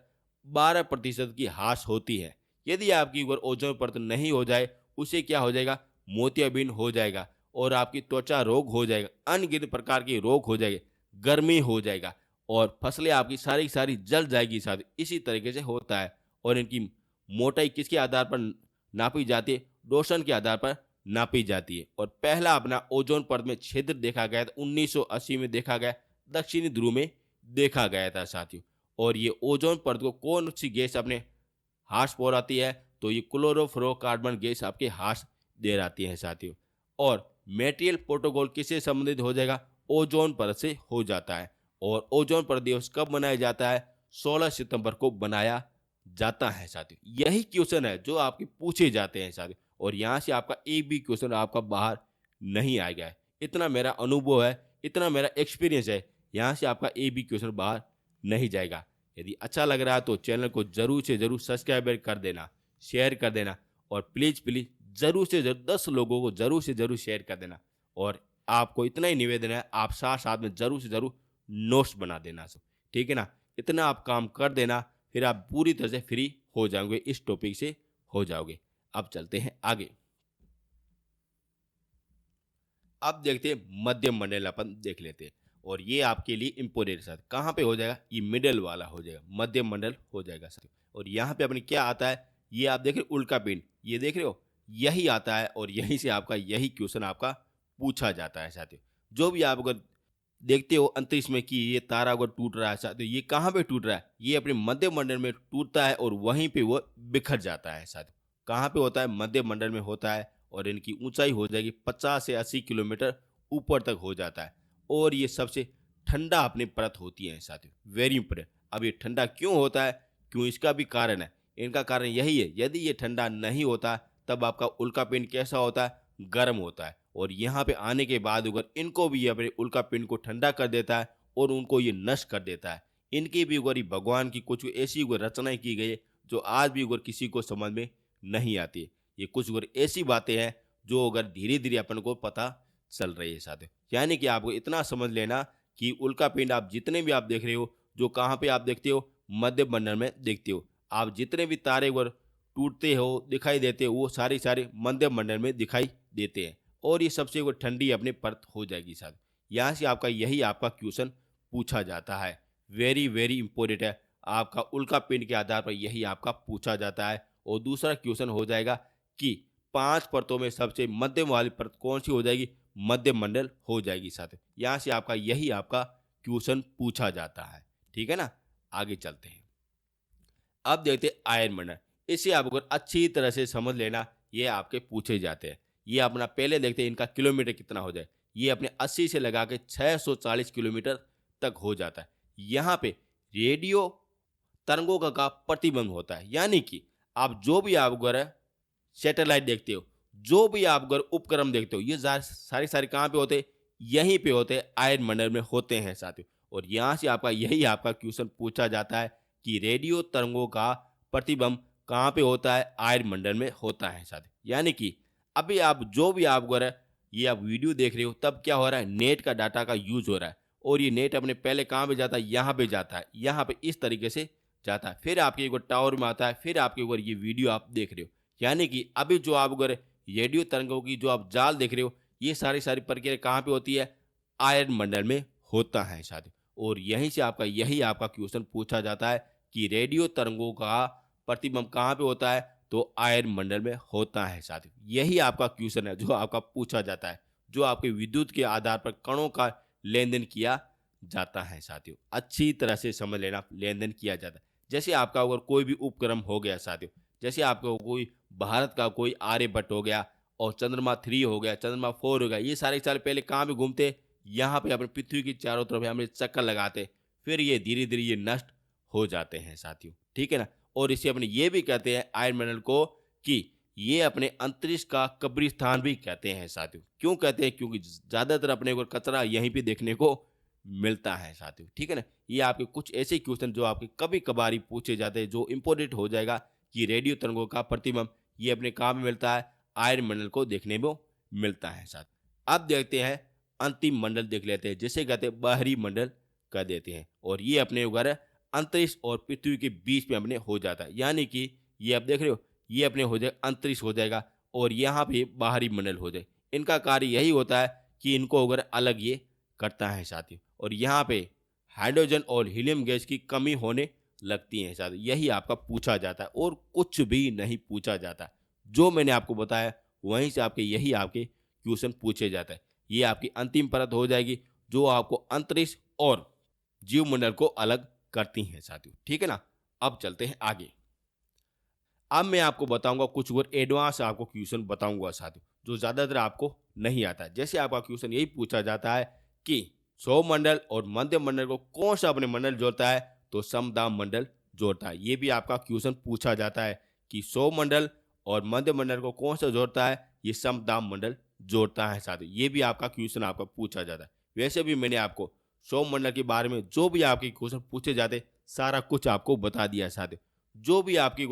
12% की ह्रास होती है। यदि आपकी अगर ओजोन परत नहीं हो जाए, उसे क्या हो जाएगा? मोतियाबिंद हो जाएगा और आपकी त्वचा रोग हो जाएगा, अनगिनत प्रकार के रोग हो जाएंगे, गर्मी हो जाएगा और फसलें आपकी सारी की सारी जल जाएगी साथ। इसी तरीके से होता है। और इनकी मोटाई किसके आधार पर नापी जाती है? रोशन के आधार पर नापी जाती है। और पहला अपना ओजोन परत में छिद्र देखा गया था 1980 में देखा गया, दक्षिणी ध्रुव में देखा गया था साथियों। और ये ओजोन परत को कौन सी गैस अपने हार्श पहुंचाती है? तो ये क्लोरोफ्लोरोकार्बन गैस आपके हार्श दे जाती है साथियों। और मेटेरियल प्रोटोकॉल किससे संबंधित हो जाएगा? ओजोन परत से हो जाता है। और ओजोन परत दिवस कब मनाया जाता है? 16 सितंबर को बनाया जाता है साथियों। यही क्वेश्चन है जो आपके पूछे जाते हैं साथियों। और यहाँ से आपका एक भी क्वेश्चन आपका बाहर नहीं आएगा है। इतना मेरा अनुभव है, इतना मेरा एक्सपीरियंस है, यहाँ से आपका एक भी क्वेश्चन बाहर नहीं जाएगा। यदि अच्छा लग रहा है तो चैनल को जरूर से जरूर सब्सक्राइब कर देना, शेयर कर देना और प्लीज़ प्लीज़ ज़रूर से ज़रूर 10 लोगों को ज़रूर से ज़रूर शेयर कर देना। और आपको इतना ही निवेदन है, आप साथ साथ में ज़रूर से ज़रूर नोट्स बना देना सब, ठीक है ना? इतना आप काम कर देना, फिर आप पूरी तरह से फ्री हो जाओगे, इस टॉपिक से हो जाओगे। अब चलते हैं आगे। अब देखते हैं मध्यम मंडल, अपन देख लेते हैं। और ये आपके लिए इम्पोर्टेंट सर कहाँ पे हो जाएगा? ये मिडल वाला हो जाएगा, मध्यम मंडल हो जाएगा सर। और यहाँ पे अपने क्या आता है? ये आप देख रहे हो उल्का पिंड, ये देख रहे हो, यही आता है। और यहीं से आपका यही क्वेश्चन आपका पूछा जाता है साथियों। जो भी आप अगर देखते हो अंतरिक्ष में कि ये तारा अगर टूट रहा है साथियों, ये कहाँ पे टूट रहा है? ये अपने मध्य मंडल में टूटता है और वहीं पे वो बिखर जाता है साथियों। कहाँ पे होता है? मध्य मंडल में होता है। और इनकी ऊंचाई हो जाएगी 50 से 80 किलोमीटर ऊपर तक हो जाता है। और ये सबसे ठंडा अपनी परत होती है साथियों, वेरी इंपॉर्टेंट। अब ये ठंडा क्यों होता है? क्यों? इसका भी कारण है। इनका कारण यही है, यदि ये ठंडा नहीं होता तब आपका उल्का पिंड कैसा होता है? गर्म होता है। और यहाँ पे आने के बाद अगर इनको भी ये अपने उल्का पिंड को ठंडा कर देता है और उनको ये नष्ट कर देता है। इनकी भी अगर भगवान की कुछ ऐसी अगर रचनाएं की गई है जो आज भी अगर किसी को समझ में नहीं आती है। ये कुछ अगर ऐसी बातें हैं जो अगर धीरे धीरे अपन को पता चल रही है साथियों। यानी कि आपको इतना समझ लेना कि उल्का पिंड आप जितने भी आप देख रहे हो, जो कहाँ पे आप देखते हो? मध्य मंडल में देखते हो। आप जितने भी तारे अगर टूटते हो दिखाई देते हो, वो सारे सारे मध्य मंडल में दिखाई देते हैं। और ये सबसे वो ठंडी अपने परत हो जाएगी साथ। यहाँ से आपका यही आपका क्वेश्चन पूछा जाता है, वेरी वेरी इंपॉर्टेंट है। आपका उल्का पिंड के आधार पर यही आपका पूछा जाता है। और दूसरा क्वेश्चन हो जाएगा कि 5 परतों में सबसे मध्यम वाली परत कौन सी हो जाएगी? मध्य मंडल हो जाएगी साथ। यहाँ से आपका यही आपका क्वेश्चन पूछा जाता है, ठीक है ना? आगे चलते हैं। अब देखते हैं आयन मंडल। इसे आप अगर अच्छी तरह से समझ लेना, ये आपके पूछे जाते हैं। ये अपना पहले देखते हैं इनका किलोमीटर कितना हो जाए। ये अपने 80 से लगा के 640 किलोमीटर तक हो जाता है। यहाँ पे रेडियो तरंगों का प्रतिबंध होता है। यानी कि आप जो भी आप अगर सैटेलाइट देखते हो, जो भी आप अगर उपकरण देखते हो, ये सारे सारे कहाँ पे होते हैं? यहीं पे होते हैं, आयन मंडल में होते हैं साथियों। और यहाँ से आपका यही आपका क्वेश्चन पूछा जाता है कि रेडियो तरंगों का प्रतिबिंब कहाँ पे होता है? आयन मंडल में होता है साथियों। यानी कि अभी आप जो भी आप अगर ये आप वीडियो देख रहे हो, तब क्या हो रहा है? नेट का डाटा का यूज हो रहा है। और ये नेट अपने पहले कहाँ पे जाता है? यहाँ पे जाता है, यहाँ पे इस तरीके से जाता है। फिर आपके ऊपर टावर में आता है, फिर आपके ऊपर ये वीडियो आप देख रहे हो। यानी कि अभी जो आप अगर रेडियो तरंगों की जो आप जाल देख रहे हो, ये सारी सारी प्रक्रिया कहाँ पे होती है? आयन मंडल में होता है साथियों। और यहीं से आपका यही आपका क्वेश्चन पूछा जाता है कि रेडियो तरंगों का प्रतिबिंब कहाँ पे होता है, तो आयन मंडल में होता है साथियों। यही आपका क्वेश्चन है जो आपका पूछा जाता है, जो आपके विद्युत के आधार पर कणों का लेन देन किया जाता है साथियों। अच्छी तरह से समझ लेना, लेन देन किया जाता है। जैसे आपका अगर कोई भी उपक्रम हो गया साथियों, जैसे आपको कोई भारत का कोई आर्यभट्ट हो गया और चंद्रमा 3 हो गया, चंद्रमा 4 हो गया, ये सारे के सारे पहले कहाँ पे घूमते, यहाँ पे अपने पृथ्वी की चारों तरफ हमें चक्कर लगाते, फिर ये धीरे धीरे ये नष्ट हो जाते हैं साथियों, ठीक है ना। और इसे अपने ये भी कहते हैं आयन मंडल को कि ये अपने अंतरिक्ष का कब्रिस्तान भी कहते हैं साथियों। क्यों कहते हैं, क्योंकि ज्यादातर अपने को कचरा यहीं पे देखने को मिलता है साथियों, ठीक है ना। ये आपके कुछ ऐसे क्वेश्चन जो आपके कभी कभार ही पूछे जाते हैं, जो इंपॉर्टेंट हो जाएगा कि रेडियो तरंगों का प्रतिबिंब ये अपने कहाँ में मिलता है, आयन मंडल को देखने में मिलता है साथ। अब देखते हैं अंतिम मंडल देख लेते हैं, जिसे कहते हैं बाहरी मंडल कह देते हैं। और ये अपने उगर अंतरिक्ष और पृथ्वी के बीच में अपने हो जाता है, यानी कि ये आप देख रहे हो, ये अपने हो जाएगा अंतरिक्ष हो जाएगा और यहाँ पे बाहरी मंडल हो जाए। इनका कार्य यही होता है कि इनको अगर अलग ये करता है साथियों। और यहाँ पे हाइड्रोजन और हीलियम गैस की कमी होने लगती है साथियों। यही आपका पूछा जाता है और कुछ भी नहीं पूछा जाता। जो मैंने आपको बताया वहीं से आपके यही आपके क्वेश्चन पूछे जाता है। ये आपकी अंतिम परत हो जाएगी जो आपको अंतरिक्ष और जीवमंडल को अलग करती हैं साथियों, ठीक है ना। अब चलते हैं आगे। अब मैं आपको बताऊंगा कुछ और एडवांस आपको क्वेश्चन बताऊंगा साथियों, जो ज्यादातर आपको नहीं आता है। जैसे आपका क्वेश्चन यही पूछा जाता है कि सौरमंडल और मध्य मंडल को कौन सा अपने मंडल जोड़ता है, तो समदाब मंडल जोड़ता है। ये भी आपका क्वेश्चन पूछा जाता है कि सौरमंडल और मध्य मंडल को कौन सा जोड़ता है, ये समदाब मंडल जोड़ता है साथियों। ये भी आपका क्वेश्चन आपका पूछा जाता है। वैसे भी मैंने आपको सौरमंडल के बारे में जो भी आपके क्वेश्चन पूछे जाते सारा कुछ आपको बता दिया है साथियों। जो भी आपकी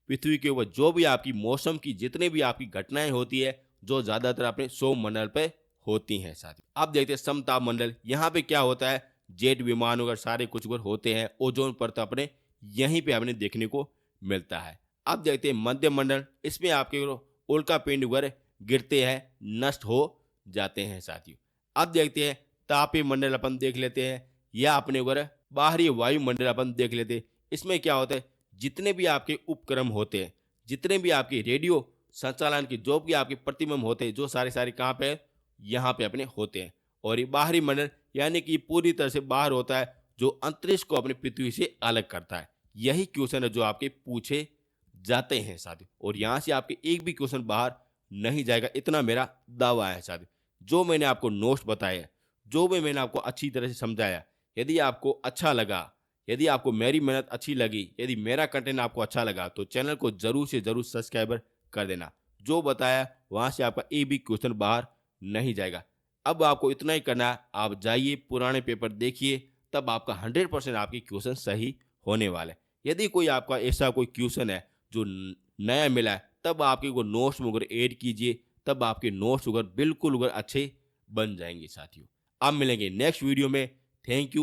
पृथ्वी के ऊपर जो भी आपकी मौसम की जितने भी आपकी घटनाएं होती है, जो ज्यादातर अपने सौरमंडल पे होती हैं साथियों। अब देखते हैं समताप मंडल। यहाँ पे क्या होता है, जेट विमान वगैरह सारे कुछ होते हैं। ओजोन परत अपने यहीं पे अपने देखने को मिलता है। अब देखते हैं मध्य मंडल। इसमें आपके उल्का पिंड वगैरह गिरते हैं, नष्ट हो जाते हैं साथियों। अब देखते हैं तापीय मंडल अपन देख लेते हैं, या अपने वगैरह बाहरी वायुमंडल अपन देख लेते हैं। इसमें क्या होता है, जितने भी आपके उपक्रम होते हैं, जितने भी आपके रेडियो संचालन के जो भी आपके प्रतिबिंब होते हैं, जो सारे सारे कहाँ पे यहाँ पे अपने होते हैं। और ये बाहरी मंडल यानी कि पूरी तरह से बाहर होता है, जो अंतरिक्ष को अपनी पृथ्वी से अलग करता है। यही क्वेश्चन है जो आपके पूछे जाते हैं साथियों। और यहाँ से आपके एक भी क्वेश्चन बाहर नहीं जाएगा, इतना मेरा दावा है साथियों। जो मैंने आपको नोट्स बताया, जो भी मैंने आपको अच्छी तरह से समझाया, यदि आपको अच्छा लगा, यदि आपको मेरी मेहनत अच्छी लगी, यदि मेरा कंटेंट आपको अच्छा लगा, तो चैनल को जरूर से जरूर सब्सक्राइबर कर देना। जो बताया वहां से आपका एक भी क्वेश्चन बाहर नहीं जाएगा। अब आपको इतना ही करना है, आप जाइए पुराने पेपर देखिए, तब आपका 100% आपके क्वेश्चन सही होने वाले। यदि कोई आपका ऐसा कोई क्वेश्चन है जो नया मिला है, तब आपके को नोट्स में अगर ऐड कीजिए, तब आपके नोट्स अगर बिल्कुल अगर अच्छे बन जाएंगे साथियों। अब मिलेंगे नेक्स्ट वीडियो में। Thank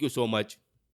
you so much.